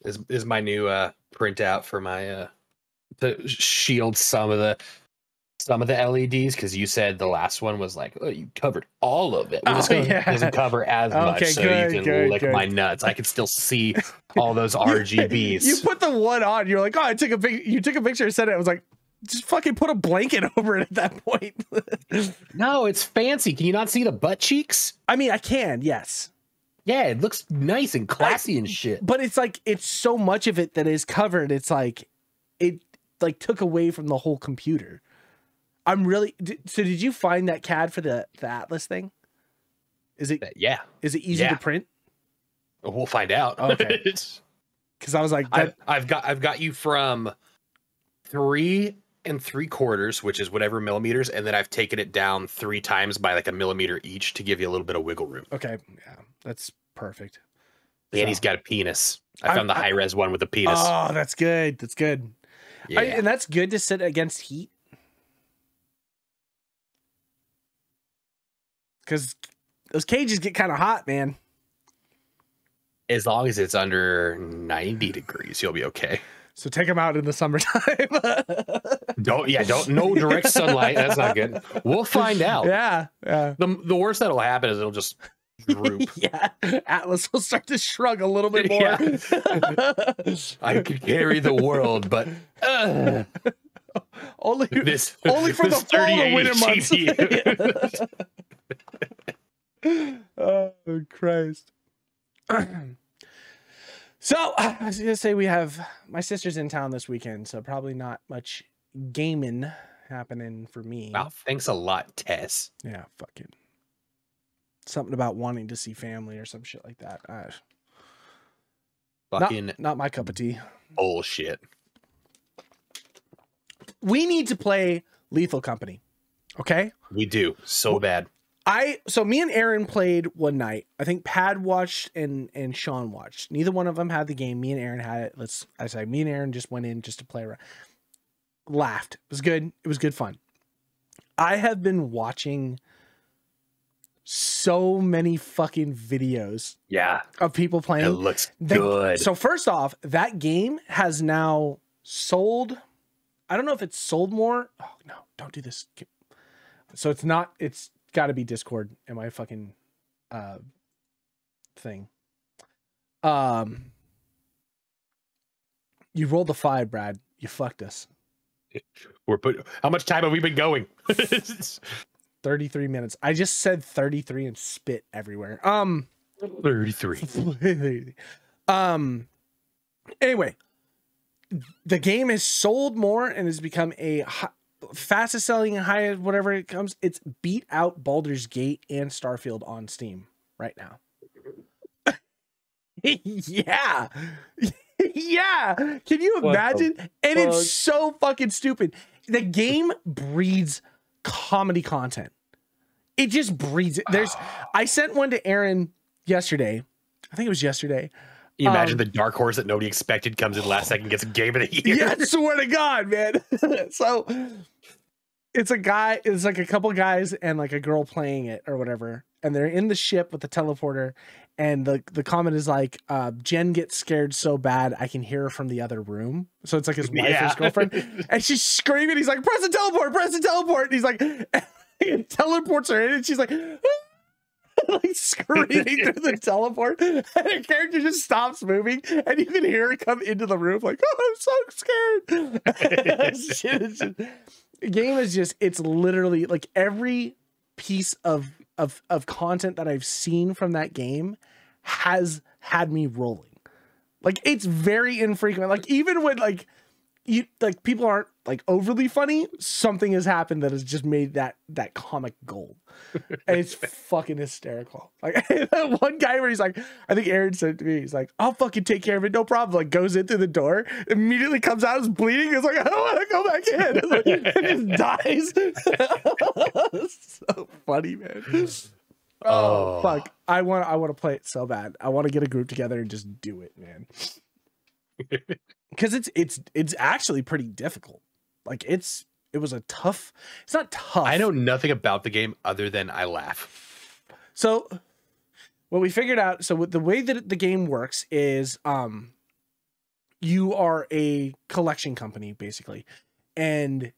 Speaker 1: Is my new printout for my to shield some of the LEDs, because you said the last one was like, oh, you covered all of it. It doesn't cover as much, so you can lick my nuts. I can still see all those RGBs.
Speaker 2: You put the one on. You're like, oh, I took a picture. You took a picture and said it. I was like, just fucking put a blanket over it at that point.
Speaker 1: No, it's fancy. Can you not see the butt cheeks?
Speaker 2: I mean, I can. Yes.
Speaker 1: Yeah, it looks nice and classy and shit.
Speaker 2: But it's like it's so much of it that is covered. It's like it like took away from the whole computer. I'm really so. Did you find that CAD for the Atlas thing? Is it?
Speaker 1: Yeah.
Speaker 2: Is it easy to print?
Speaker 1: We'll find out.
Speaker 2: Okay. Because I was like,
Speaker 1: I've got you from 3 3/4, which is whatever millimeters, and then I've taken it down 3 times by like a millimeter each to give you a little bit of wiggle room.
Speaker 2: Okay, yeah, that's perfect.
Speaker 1: And he's got a penis. I found the high res one with a penis.
Speaker 2: Oh, that's good. That's good.
Speaker 1: Yeah.
Speaker 2: And that's good to sit against heat. Because those cages get kind of hot, man.
Speaker 1: As long as it's under 90 degrees, you'll be okay.
Speaker 2: So take them out in the summertime.
Speaker 1: No direct sunlight. That's not good. We'll find out.
Speaker 2: Yeah.
Speaker 1: The worst that'll happen is it'll just droop.
Speaker 2: Yeah. Atlas will start to shrug a little bit more. Yeah.
Speaker 1: I could carry the world, but
Speaker 2: only for the fall and winter months. Oh Christ. So I was gonna say we have my sister's in town this weekend, so probably not much gaming happening for me.
Speaker 1: Wow, thanks a lot, Tess.
Speaker 2: Yeah, fucking something about wanting to see family or some shit like that.
Speaker 1: Fucking
Speaker 2: not my cup of tea.
Speaker 1: Bullshit.
Speaker 2: We need to play Lethal Company. Okay?
Speaker 1: We do. So bad.
Speaker 2: So me and Aaron played one night. I think Pad watched and Sean watched. Neither one of them had the game. Me and Aaron had it. Me and Aaron just went in just to play around. Laughed. It was good. It was good fun. I have been watching so many fucking videos.
Speaker 1: Yeah.
Speaker 2: Of people playing.
Speaker 1: It looks good.
Speaker 2: So first off, that game has now sold. I don't know if it's sold more. Oh no, don't do this. So it's got to be Discord in my fucking thing. You rolled the 5, Brad. You fucked us.
Speaker 1: How much time have we been going?
Speaker 2: 33 minutes. I just said 33 and spit everywhere.
Speaker 1: 33.
Speaker 2: Anyway, the game has sold more and has become a fastest selling and highest whatever it comes. It's beat out Baldur's Gate and Starfield on Steam right now. Yeah. Yeah. Can you imagine? And it's so fucking stupid. The game breeds comedy content. It just breeds it. I sent one to Aaron yesterday. I think it was yesterday.
Speaker 1: You imagine the dark horse that nobody expected comes in last second, gets a game of the year.
Speaker 2: Yeah, I swear to God, man. So it's like a couple guys and like a girl playing it or whatever. and they're in the ship with the teleporter, and the comment is like, Jen gets scared so bad I can hear her from the other room. So it's like his wife or his girlfriend, and she's screaming. He's like, press the teleport. And he's like, and teleports her in, and she's like, like screaming through the teleport, and her character just stops moving, and you can hear her come into the room like, oh, I'm so scared. Game is just, it's literally like every piece of content that I've seen from that game has had me rolling. Like, it's very infrequent. Like, even when like people aren't like overly funny, something has happened that has just made that comic gold. And it's fucking hysterical. Like, one guy where he's like, I think Aaron said to me, he's like, I'll fucking take care of it, no problem. Like, goes in through the door, immediately comes out, is bleeding. It's like, I don't want to go back in. Like, and just dies. So funny, man. Oh fuck. I want to play it so bad. I want to get a group together and just do it, man. Because it's actually pretty difficult. Like, it was a tough, it's not tough.
Speaker 1: I know nothing about the game other than I laugh.
Speaker 2: So what we figured out, so the way that the game works is you are a collection company basically, and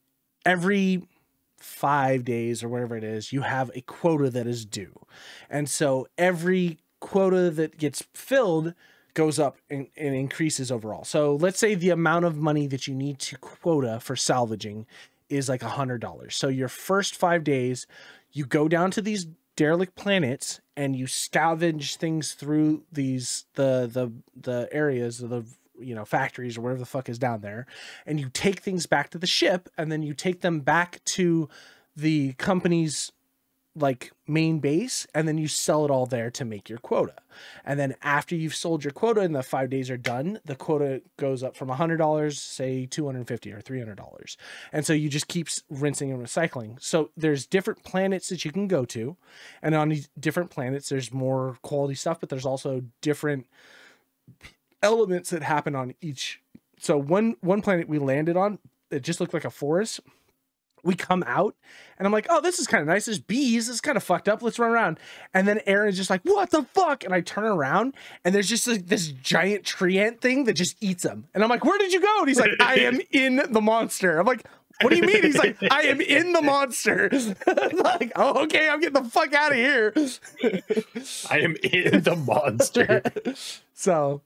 Speaker 2: every 5 days or whatever it is, you have a quota that is due. And so every quota that gets filled goes up and increases overall. So let's say the amount of money that you need to quota for salvaging is like $100. So your first 5 days, you go down to these derelict planets and you scavenge things through these the areas of the, you know, factories or whatever the fuck is down there, and you take things back to the ship, and then you take them back to the company's like main base, and then you sell it all there to make your quota. And then after you've sold your quota and the 5 days are done, the quota goes up from $100, say $250 or $300. And so you just keep rinsing and recycling. So there's different planets that you can go to, and on these different planets there's more quality stuff, but there's also different elements that happen on each. So one planet we landed on, it just looked like a forest. We come out and I'm like, oh, this is kind of nice. There's bees. This is kind of fucked up. Let's run around. And then Aaron's just like, what the fuck? And I turn around and there's just like this giant tree ant thing that just eats them. And I'm like, where did you go? And he's like, I am in the monster. I'm like, what do you mean? He's like, I am in the monster. I'm like, oh, okay, I'm getting the fuck out of here.
Speaker 1: I am in the monster.
Speaker 2: So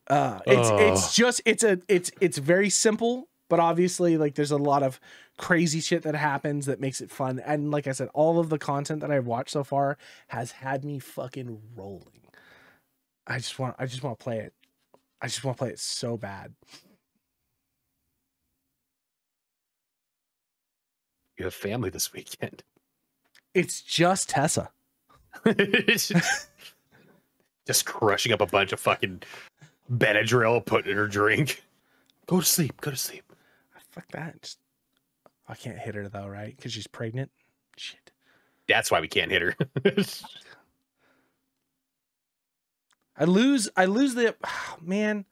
Speaker 2: it's very simple, but obviously like there's a lot of crazy shit that happens that makes it fun. And like I said, all of the content that I've watched so far has had me fucking rolling. I just want to play it. I just want to play it so bad.
Speaker 1: You have family this weekend.
Speaker 2: It's just Tessa.
Speaker 1: Just crushing up a bunch of fucking Benadryl, put in her drink. Go to sleep. Go to sleep.
Speaker 2: Fuck that. Just, I can't hit her though, right? Because she's pregnant. Shit.
Speaker 1: That's why we can't hit her.
Speaker 2: I lose the man.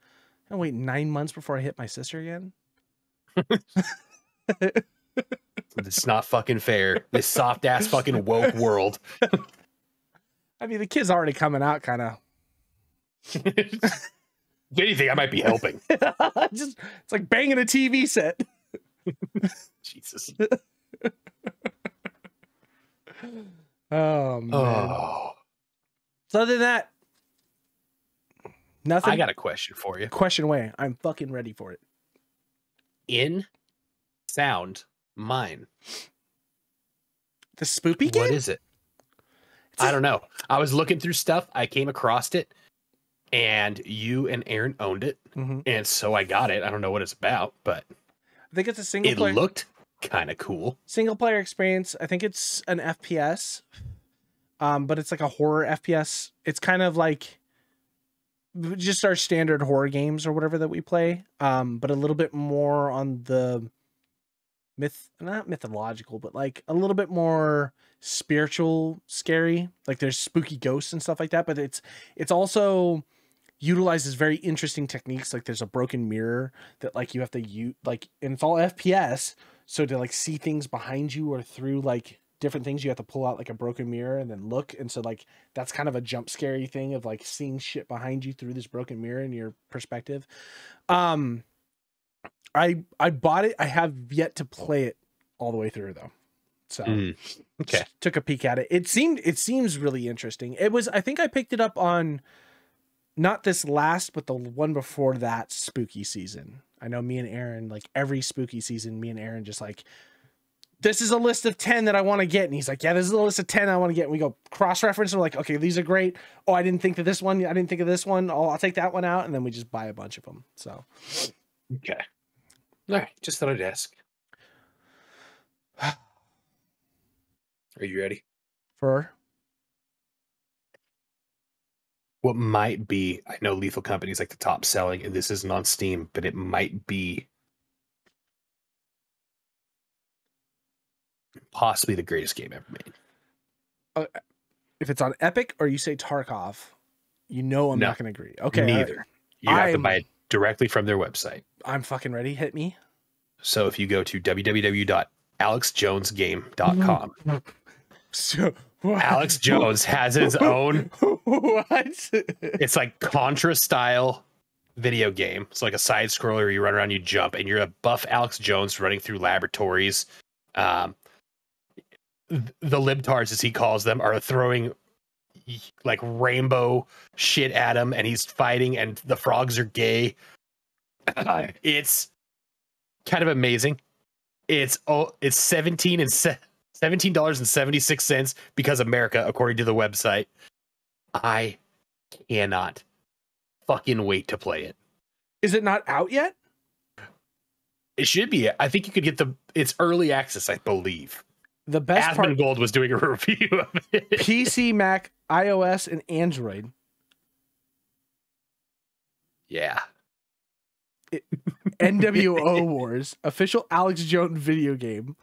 Speaker 2: I wait 9 months before I hit my sister again.
Speaker 1: It's not fucking fair. This soft ass fucking woke world.
Speaker 2: I mean, the kid's already coming out, kind of.
Speaker 1: If anything, I might be helping.
Speaker 2: It's like banging a TV set.
Speaker 1: Jesus.
Speaker 2: Oh man.
Speaker 1: Oh.
Speaker 2: So other than that, nothing.
Speaker 1: I got a question for you.
Speaker 2: Question away. I'm fucking ready for it.
Speaker 1: In sound mine.
Speaker 2: The spoopy game?
Speaker 1: What is it? I don't know. I was looking through stuff. I came across it, and you and Aaron owned it, and so I got it. I don't know what it's about, but
Speaker 2: I think it's a single player.
Speaker 1: It looked kind of cool.
Speaker 2: Single player experience. I think it's an FPS, but it's like a horror FPS. It's kind of like just our standard horror games or whatever that we play, but a little bit more on the not mythological, but like a little bit more spiritual, scary. Like there's spooky ghosts and stuff like that, but it's also utilizes very interesting techniques. Like there's a broken mirror that like you have to use, like, and it's all FPS, so to like see things behind you or through like different things. You have to pull out like a broken mirror and then look. And so like, that's kind of a jump scary thing of like seeing shit behind you through this broken mirror in your perspective. I bought it. I have yet to play it all the way through though. So
Speaker 1: okay.
Speaker 2: Took a peek at it. It seems really interesting. It was, I think I picked it up on not this last, but the one before that spooky season. I know me and Aaron, like every spooky season, me and Aaron just like, this is a list of 10 that I want to get. And he's like, yeah, this is a list of 10 I want to get. And we go cross-reference. And we're like, okay, these are great. Oh, I didn't think of this one. I didn't think of this one. Oh, I'll take that one out. And then we just buy a bunch of them. So.
Speaker 1: Okay. All right. Just thought I'd ask. Are you ready?
Speaker 2: For?
Speaker 1: What might be, I know Lethal Company is like the top selling, and this isn't on Steam, but it might be possibly the greatest game ever made.
Speaker 2: If it's on Epic or you say Tarkov, you know I'm not going to agree. Okay.
Speaker 1: Neither. You have to buy it directly from their website.
Speaker 2: I'm fucking ready. Hit me.
Speaker 1: So if you go to www.alexjonesgame.com,
Speaker 2: so
Speaker 1: Alex Jones has his own.
Speaker 2: What?
Speaker 1: It's like Contra style video game. It's like a side scroller. You run around, you jump, and you're a buff Alex Jones running through laboratories. The libtards, as he calls them, are throwing like rainbow shit at him, and he's fighting, and the frogs are gay. It's kind of amazing. It's $17.76 because America, according to the website. I cannot fucking wait to play it.
Speaker 2: Is it not out yet?
Speaker 1: It should be. I think you could get it's early access, I believe.
Speaker 2: The best part,
Speaker 1: Gold was doing a review of it.
Speaker 2: PC, Mac, iOS, and Android.
Speaker 1: Yeah.
Speaker 2: NWO Wars, official Alex Jones video game.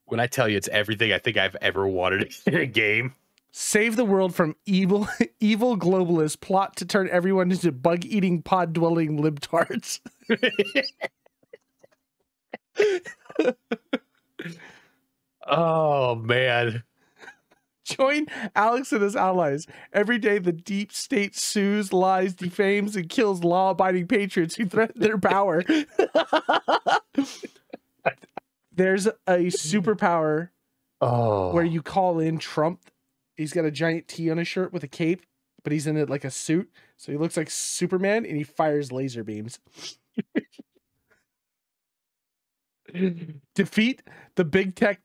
Speaker 1: When I tell you it's everything I think I've ever wanted in a game.
Speaker 2: Save the world from evil globalists plot to turn everyone into bug-eating, pod-dwelling libtards.
Speaker 1: Oh, man.
Speaker 2: Join Alex and his allies. Every day, the deep state sues, lies, defames, and kills law-abiding patriots who threaten their power. There's a superpower where you call in Trump. He's got a giant T on his shirt with a cape, but he's in it like a suit. So he looks like Superman, and he fires laser beams. Defeat the big tech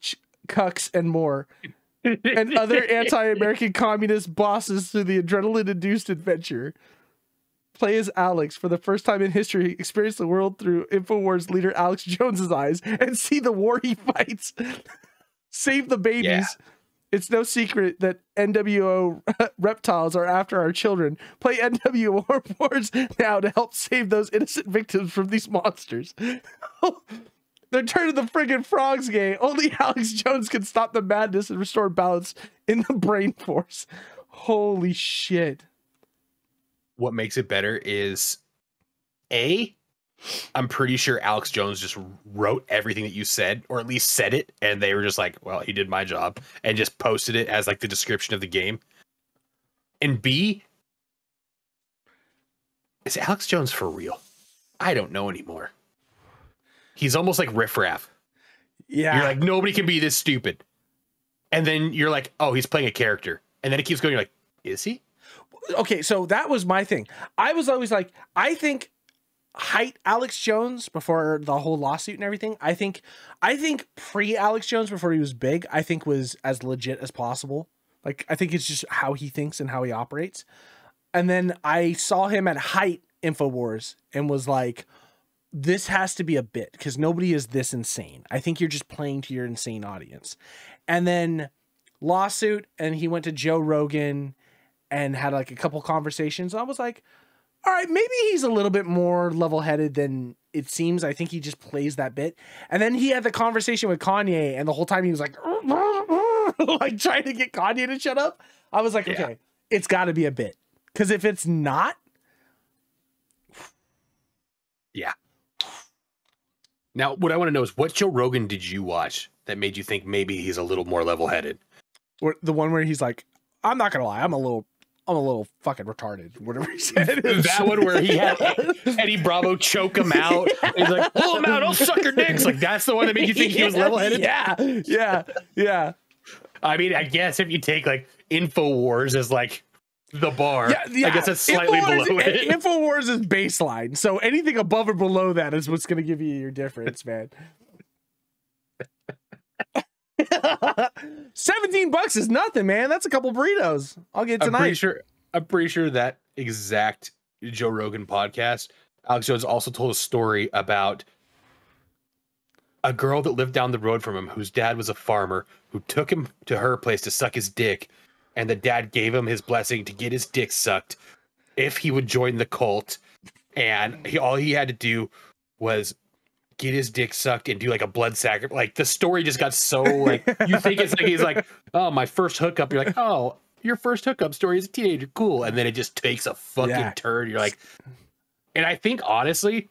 Speaker 2: cucks and more. And other anti-American communist bosses through the adrenaline-induced adventure. Play as Alex for the first time in history. Experience the world through InfoWars leader Alex Jones's eyes and see the war he fights. Save the babies. Yeah. It's no secret that NWO reptiles are after our children. Play NWO Wars now to help save those innocent victims from these monsters. They're turning the friggin' frogs gay. Only Alex Jones can stop the madness and restore balance in the brain force. Holy shit.
Speaker 1: What makes it better is I'm pretty sure Alex Jones just wrote everything that you said, or at least said it, and they were just like, well, he did my job, and just posted it as like the description of the game. And B, is Alex Jones for real? I don't know anymore. He's almost like Riff Raff.
Speaker 2: Yeah.
Speaker 1: You're like, nobody can be this stupid. And then you're like, oh, he's playing a character. And then it keeps going, you're like, is he?
Speaker 2: Okay, so that was my thing. I was always like, I think Alex Jones before the whole lawsuit and everything, I think pre-Alex Jones, before he was big, I think was as legit as possible. Like, I think it's just how he thinks and how he operates. And then I saw him at height InfoWars and was like, this has to be a bit because nobody is this insane. I think you're just playing to your insane audience. And then lawsuit, and he went to Joe Rogan and had like a couple conversations. I was like, all right, maybe he's a little bit more level-headed than it seems. I think he just plays that bit. And then he had the conversation with Kanye, and the whole time he was like, like trying to get Kanye to shut up. I was like, okay, it's got to be a bit. Because if it's not,
Speaker 1: Now, what I want to know is what Joe Rogan did you watch that made you think maybe he's a little more level-headed?
Speaker 2: Or the one where he's like, I'm not gonna lie, I'm a little fucking retarded. Whatever he said.
Speaker 1: That one where he had Eddie Bravo choke him out. He's like, pull him out, I'll suck your dicks. Like, that's the one that made you think he was level-headed?
Speaker 2: Yeah.
Speaker 1: I mean, I guess if you take like InfoWars as like the bar, I guess it's slightly below it.
Speaker 2: InfoWars is baseline. So anything above or below that is what's going to give you your difference, man. $17 is nothing, man. That's a couple burritos. I'll get tonight.
Speaker 1: I'm pretty sure that exact Joe Rogan podcast, Alex Jones also told a story about a girl that lived down the road from him whose dad was a farmer who took him to her place to suck his dick, and the dad gave him his blessing to get his dick sucked if he would join the cult, and all he had to do was get his dick sucked and do like a blood sacrifice. Like, the story just got so like, you think it's like he's like, oh, my first hookup. You're like, oh, your first hookup story as a teenager, cool. And then it just takes a fucking turn. You're like, and I think honestly,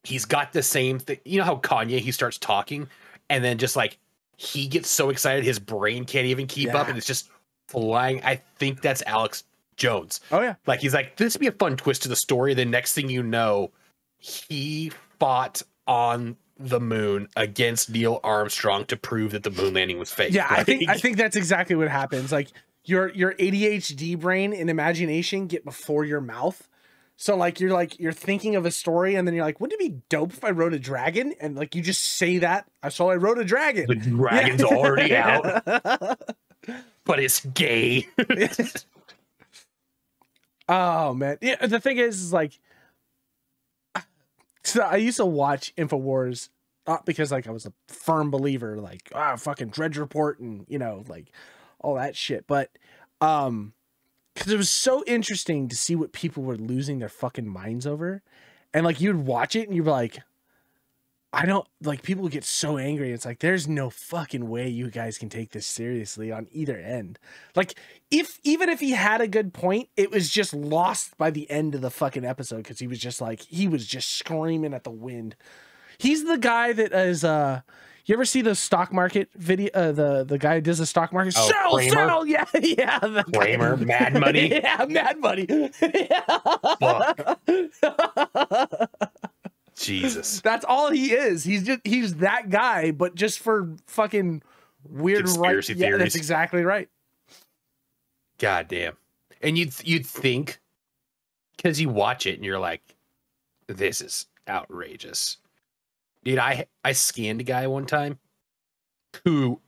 Speaker 1: he's got the same thing. You know how Kanye, he starts talking and then just like he gets so excited his brain can't even keep up and it's just flying. I think that's Alex Jones.
Speaker 2: Oh yeah.
Speaker 1: Like, he's like, this would be a fun twist to the story. The next thing you know, he fought on the moon against Neil Armstrong to prove that the moon landing was fake.
Speaker 2: Yeah,
Speaker 1: like,
Speaker 2: I think that's exactly what happens. Like, your ADHD brain and imagination get before your mouth. So you're thinking of a story and then you're like, wouldn't it be dope if I rode a dragon? And like you just say that. So I rode a dragon.
Speaker 1: The dragon's already out. But it's gay.
Speaker 2: Oh man. Yeah, the thing is like, so I used to watch InfoWars, not because like I was a firm believer, like fucking Dredge Report and like all that shit, but because it was so interesting to see what people were losing their fucking minds over, and like you'd watch it and you'd be like, I don't like, people get so angry. It's like, there's no fucking way you guys can take this seriously on either end. Like, even if he had a good point, it was just lost by the end of the fucking episode because he was just screaming at the wind. He's the guy that is you ever see the stock market video? The guy who does the stock market.
Speaker 1: Oh,
Speaker 2: sell, yeah.
Speaker 1: Kramer, Mad Money.
Speaker 2: Yeah, Mad Money.
Speaker 1: Fuck. Jesus.
Speaker 2: That's all he is. He's that guy, but just for fucking weird
Speaker 1: conspiracy theories.
Speaker 2: Yeah, that's exactly right.
Speaker 1: God damn. And you'd think, because you watch it and you're like, this is outrageous. Dude, I scanned a guy one time who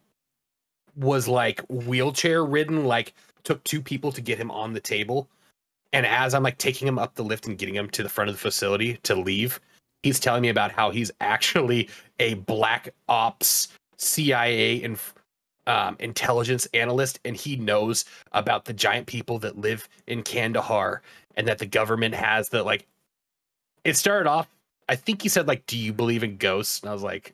Speaker 1: was like wheelchair ridden, like took two people to get him on the table. And as I'm like taking him up the lift and getting him to the front of the facility to leave, he's telling me about how he's actually a black ops CIA and intelligence analyst, and he knows about the giant people that live in Kandahar, and that the government has the like. It started off, I think he said like, "Do you believe in ghosts?" And I was like,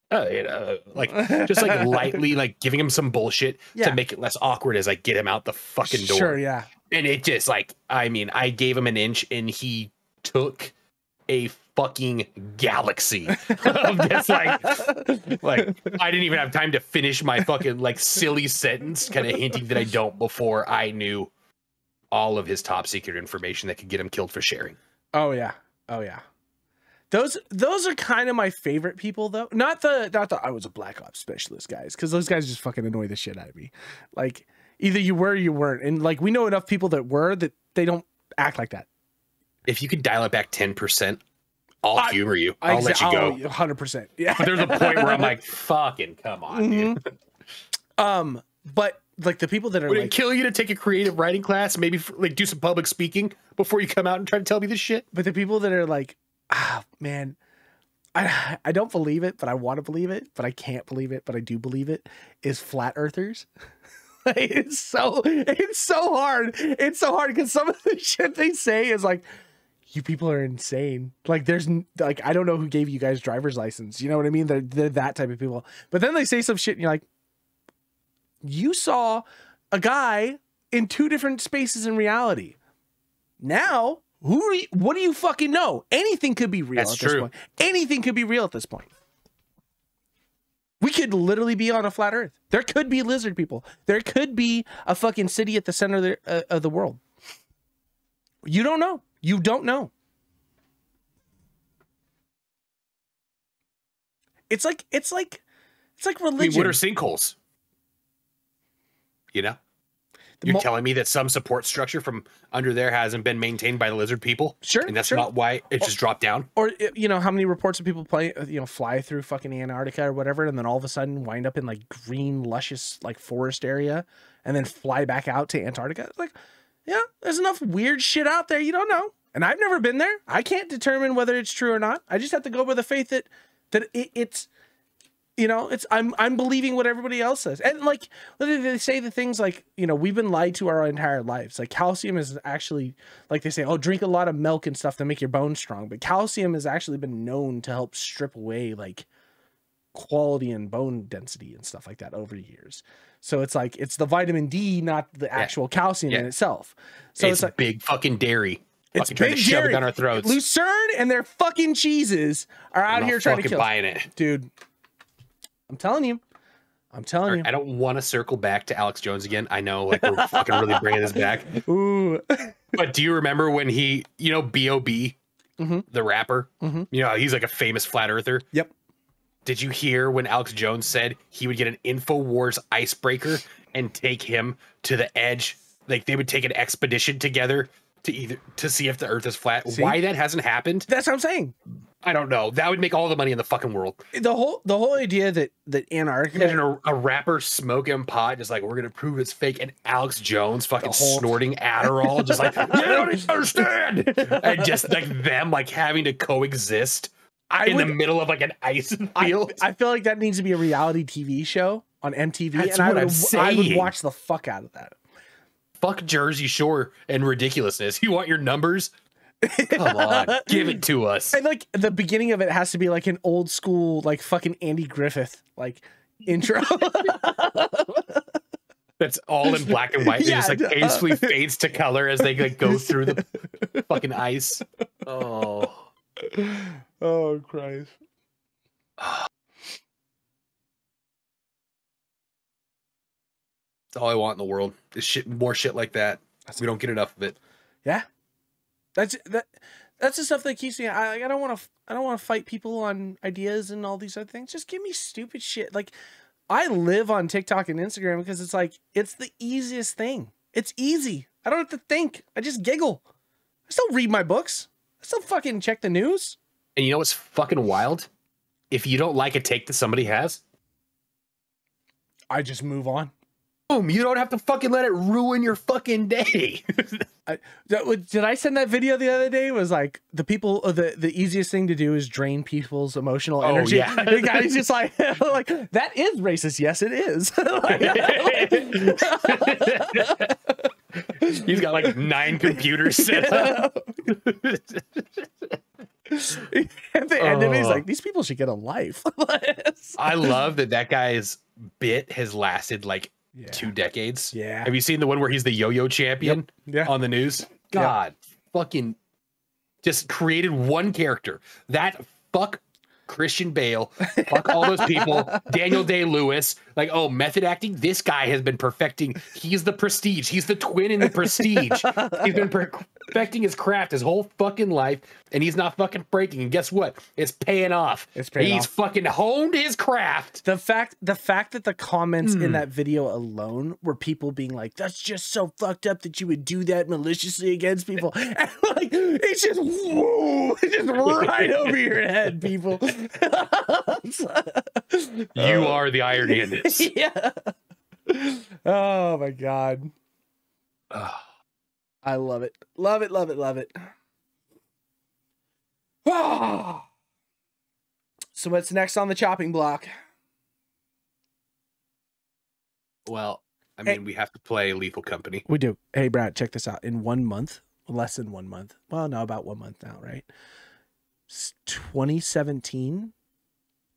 Speaker 1: "Oh, like just like lightly like giving him some bullshit to make it less awkward as I get him out the fucking door."
Speaker 2: Sure, yeah.
Speaker 1: And it just like, I mean, I gave him an inch, and he took a fucking galaxy of this like I didn't even have time to finish my fucking like silly sentence, kind of hinting that I don't, before I knew all of his top secret information that could get him killed for sharing.
Speaker 2: Oh yeah. Those are kind of my favorite people though. Not the I was a black ops specialist guys, because those guys just fucking annoy the shit out of me. Like, either you were or you weren't, and like we know enough people that were, that they don't act like that. If
Speaker 1: you could dial it back 10%, I'll humor you. I'll let you go.
Speaker 2: 100%. Yeah.
Speaker 1: But there's a point where I'm like, fucking come on, dude.
Speaker 2: But like the people that are
Speaker 1: would
Speaker 2: like,
Speaker 1: it kill you to take a creative writing class, maybe like do some public speaking before you come out and try to tell me this shit?
Speaker 2: But the people that are like, man, I don't believe it, but I want to believe it, but I can't believe it, but I do believe it, is flat earthers. It's so hard. It's so hard because some of the shit they say is like, you people are insane. Like, there's like, I don't know who gave you guys driver's license. You know what I mean? They're that type of people. But then they say some shit and you're like, you saw a guy in two different spaces in reality. Now What do you fucking know? Anything could be real at this point. Anything could be real at this point. We could literally be on a flat earth. There could be lizard people. There could be a fucking city at the center of the world. You don't know. You don't know. It's like religion.
Speaker 1: I mean, what are sinkholes? You know? You're telling me that some support structure from under there hasn't been maintained by the lizard people?
Speaker 2: Sure.
Speaker 1: And that's not why it just dropped down?
Speaker 2: Or, you know, how many reports of people fly through fucking Antarctica or whatever, and then all of a sudden wind up in like green, luscious, like forest area, and then fly back out to Antarctica? It's like, yeah, there's enough weird shit out there. You don't know. And I've never been there. I can't determine whether it's true or not. I just have to go with the faith that it's, you know, I'm believing what everybody else says. And like, they say the things like, you know, we've been lied to our entire lives. Like calcium is actually, like they say, oh, drink a lot of milk and stuff to make your bones strong. But calcium has actually been known to help strip away like quality and bone density and stuff like that over years. So it's like, it's the vitamin D, not the actual calcium in itself. So it's like
Speaker 1: big fucking dairy.
Speaker 2: It's
Speaker 1: big
Speaker 2: big
Speaker 1: shove
Speaker 2: dairy.
Speaker 1: it down our throats.
Speaker 2: Lucerne and their fucking cheeses are out here trying to kill us.
Speaker 1: Buying it,
Speaker 2: dude. I'm telling you. I'm telling you.
Speaker 1: I don't want to circle back to Alex Jones again. I know, like, we're fucking really bringing this back.
Speaker 2: Ooh.
Speaker 1: But do you remember when he, you know, B.O.B., the rapper? You know, he's like a famous flat earther.
Speaker 2: Yep.
Speaker 1: Did you hear when Alex Jones said he would get an InfoWars icebreaker and take him to the edge? Like, they would take an expedition together to see if the earth is flat. See? Why that hasn't happened?
Speaker 2: That's what I'm saying.
Speaker 1: I don't know. That would make all the money in the fucking world.
Speaker 2: The whole idea that Antarctica,
Speaker 1: imagine a rapper smoking pot, just like, we're gonna prove it's fake, and Alex Jones fucking snorting Adderall, just like, you don't understand, and just like them like having to coexist in the middle of like an ice field.
Speaker 2: I feel like that needs to be a reality TV show on MTV.
Speaker 1: That's
Speaker 2: and
Speaker 1: what
Speaker 2: I would watch the fuck out of that.
Speaker 1: Fuck Jersey Shore and ridiculousness. You want your numbers? Come on, give it to us.
Speaker 2: And like the beginning of it has to be like an old school, like fucking Andy Griffith like intro.
Speaker 1: That's all in black and white. It just like painfully fades to color as they like go through the fucking ice. Oh
Speaker 2: Christ.
Speaker 1: That's all I want in the world is shit, more shit like that. We don't get enough of it.
Speaker 2: Yeah, that's the stuff that keeps me. I don't want to fight people on ideas and all these other things. Just give me stupid shit. Like, I live on TikTok and Instagram because it's like it's the easiest thing. It's easy. I don't have to think. I just giggle. I still read my books. I still fucking check the news.
Speaker 1: And you know what's fucking wild? If you don't like a take that somebody has,
Speaker 2: I just move on.
Speaker 1: Boom, you don't have to fucking let it ruin your fucking day.
Speaker 2: Did I send that video the other day? It was like the easiest thing to do is drain people's emotional energy.
Speaker 1: Yeah.
Speaker 2: The guy's just like, like, that is racist. Yes, it is.
Speaker 1: He's got like 9 computers set up.
Speaker 2: At the end of it, he's like, these people should get a life.
Speaker 1: I love that guy's bit has lasted like 2 decades.
Speaker 2: Yeah.
Speaker 1: Have you seen the one where he's the yo-yo champion on the news? God, fucking just created one character. That fuck Christian Bale, fuck all those people, Daniel Day-Lewis, like, oh, method acting, this guy has been perfecting, he's the Prestige, he's the twin in the Prestige, he's been perfecting his craft his whole fucking life, and he's not fucking breaking, and guess what? It's paying off. He's fucking honed his craft.
Speaker 2: The fact that the comments in that video alone were people being like, that's just so fucked up that you would do that maliciously against people. And like, it's just, whoa, it's just right over your head, people.
Speaker 1: You are the irony in this.
Speaker 2: Yeah. Oh my God. I love it. Love it, love it, love it. So what's next on the chopping block?
Speaker 1: Well, I mean, we have to play Lethal Company.
Speaker 2: We do. Hey, Brad, check this out. In 1 month, less than 1 month. Well, no, about 1 month now, right? 2017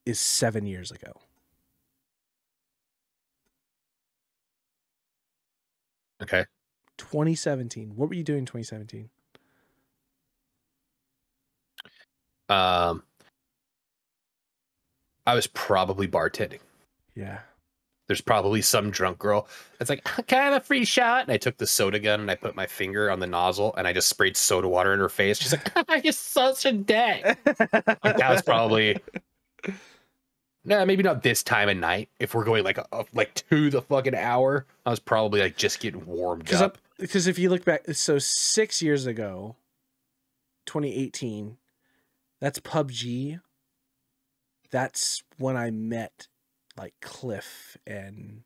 Speaker 2: is 7 years ago.
Speaker 1: Okay.
Speaker 2: 2017. What were you doing in 2017?
Speaker 1: I was probably bartending.
Speaker 2: Yeah.
Speaker 1: There's probably some drunk girl that's like, can I have a free shot? And I took the soda gun and I put my finger on the nozzle and I just sprayed soda water in her face. She's like, you're such a dick. Like, that was probably, no, maybe not this time of night. If we're going like to the fucking hour, I was probably like just getting warmed up.
Speaker 2: Because if you look back, so 6 years ago, 2018, that's PUBG. That's when I met like Cliff and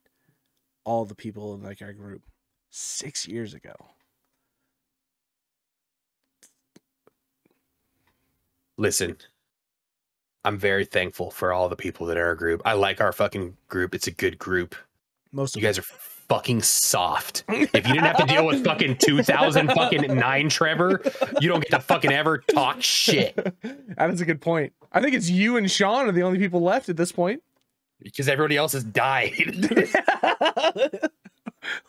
Speaker 2: all the people in like our group 6 years ago.
Speaker 1: Listen, I'm very thankful for all the people that are our group. I like our fucking group. It's a good group.
Speaker 2: Most of
Speaker 1: you guys are fucking soft. If you didn't have to deal with fucking 2009 Trevor, you don't get to fucking ever talk shit.
Speaker 2: That is a good point. I think it's you and Sean are the only people left at this point.
Speaker 1: Because everybody else has died.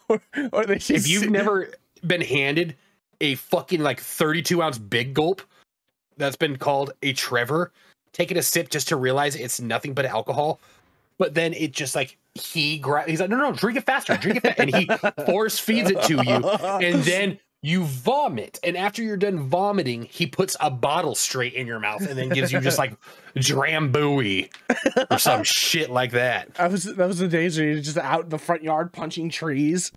Speaker 2: or they just...
Speaker 1: If you've never been handed a fucking like 32-ounce big gulp that's been called a Trevor, taking a sip just to realize it's nothing but alcohol, but then it just like he's like, no, drink it faster, and he force feeds it to you, and then you vomit, and after you're done vomiting, he puts a bottle straight in your mouth and then gives you just like Drambuie or some shit like that.
Speaker 2: That was the days where you're just out in the front yard punching trees.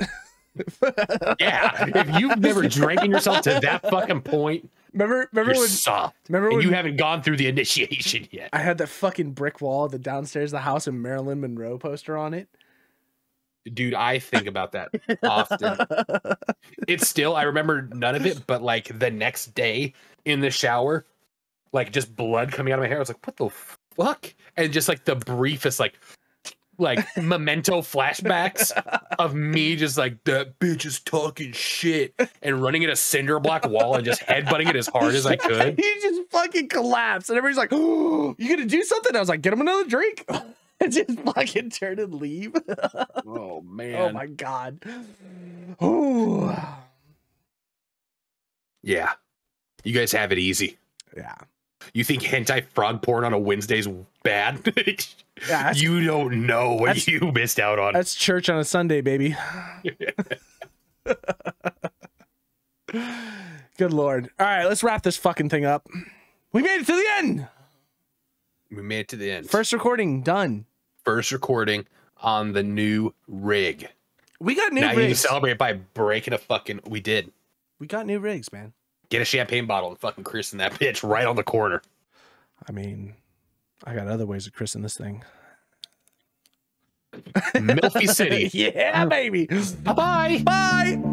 Speaker 1: Yeah, if you've never drinking yourself to that fucking point,
Speaker 2: remember
Speaker 1: you're
Speaker 2: when
Speaker 1: soft.
Speaker 2: Remember
Speaker 1: and
Speaker 2: when
Speaker 1: you haven't gone through the initiation yet.
Speaker 2: I had that fucking brick wall at the downstairs of the house and Marilyn Monroe poster on it.
Speaker 1: Dude, I think about that often. It's still, I remember none of it, but like the next day in the shower, like just blood coming out of my hair. I was like, what the fuck? And just like the briefest, like memento flashbacks of me just like, that bitch is talking shit, and running at a cinder block wall and just headbutting it as hard as I could.
Speaker 2: He just fucking collapsed, and everybody's like, oh, you gonna do something? I was like, get him another drink. And just fucking turn and leave.
Speaker 1: Oh man.
Speaker 2: Oh my god. Ooh.
Speaker 1: Yeah. You guys have it easy.
Speaker 2: Yeah.
Speaker 1: You think hentai frog porn on a Wednesday's bad?
Speaker 2: Yeah,
Speaker 1: you don't know what you missed out on.
Speaker 2: That's church on a Sunday, baby. Good Lord. All right, let's wrap this fucking thing up. We made it to the end.
Speaker 1: We made it to the end.
Speaker 2: First recording done.
Speaker 1: First recording on the new rig.
Speaker 2: We got new rigs.
Speaker 1: Now you can celebrate by breaking a fucking... We did.
Speaker 2: We got new rigs, man.
Speaker 1: Get a champagne bottle and fucking christen that bitch right on the corner.
Speaker 2: I mean, I got other ways of christening this thing.
Speaker 1: Milfy City.
Speaker 2: Yeah, baby.
Speaker 1: Bye-bye.
Speaker 2: Bye.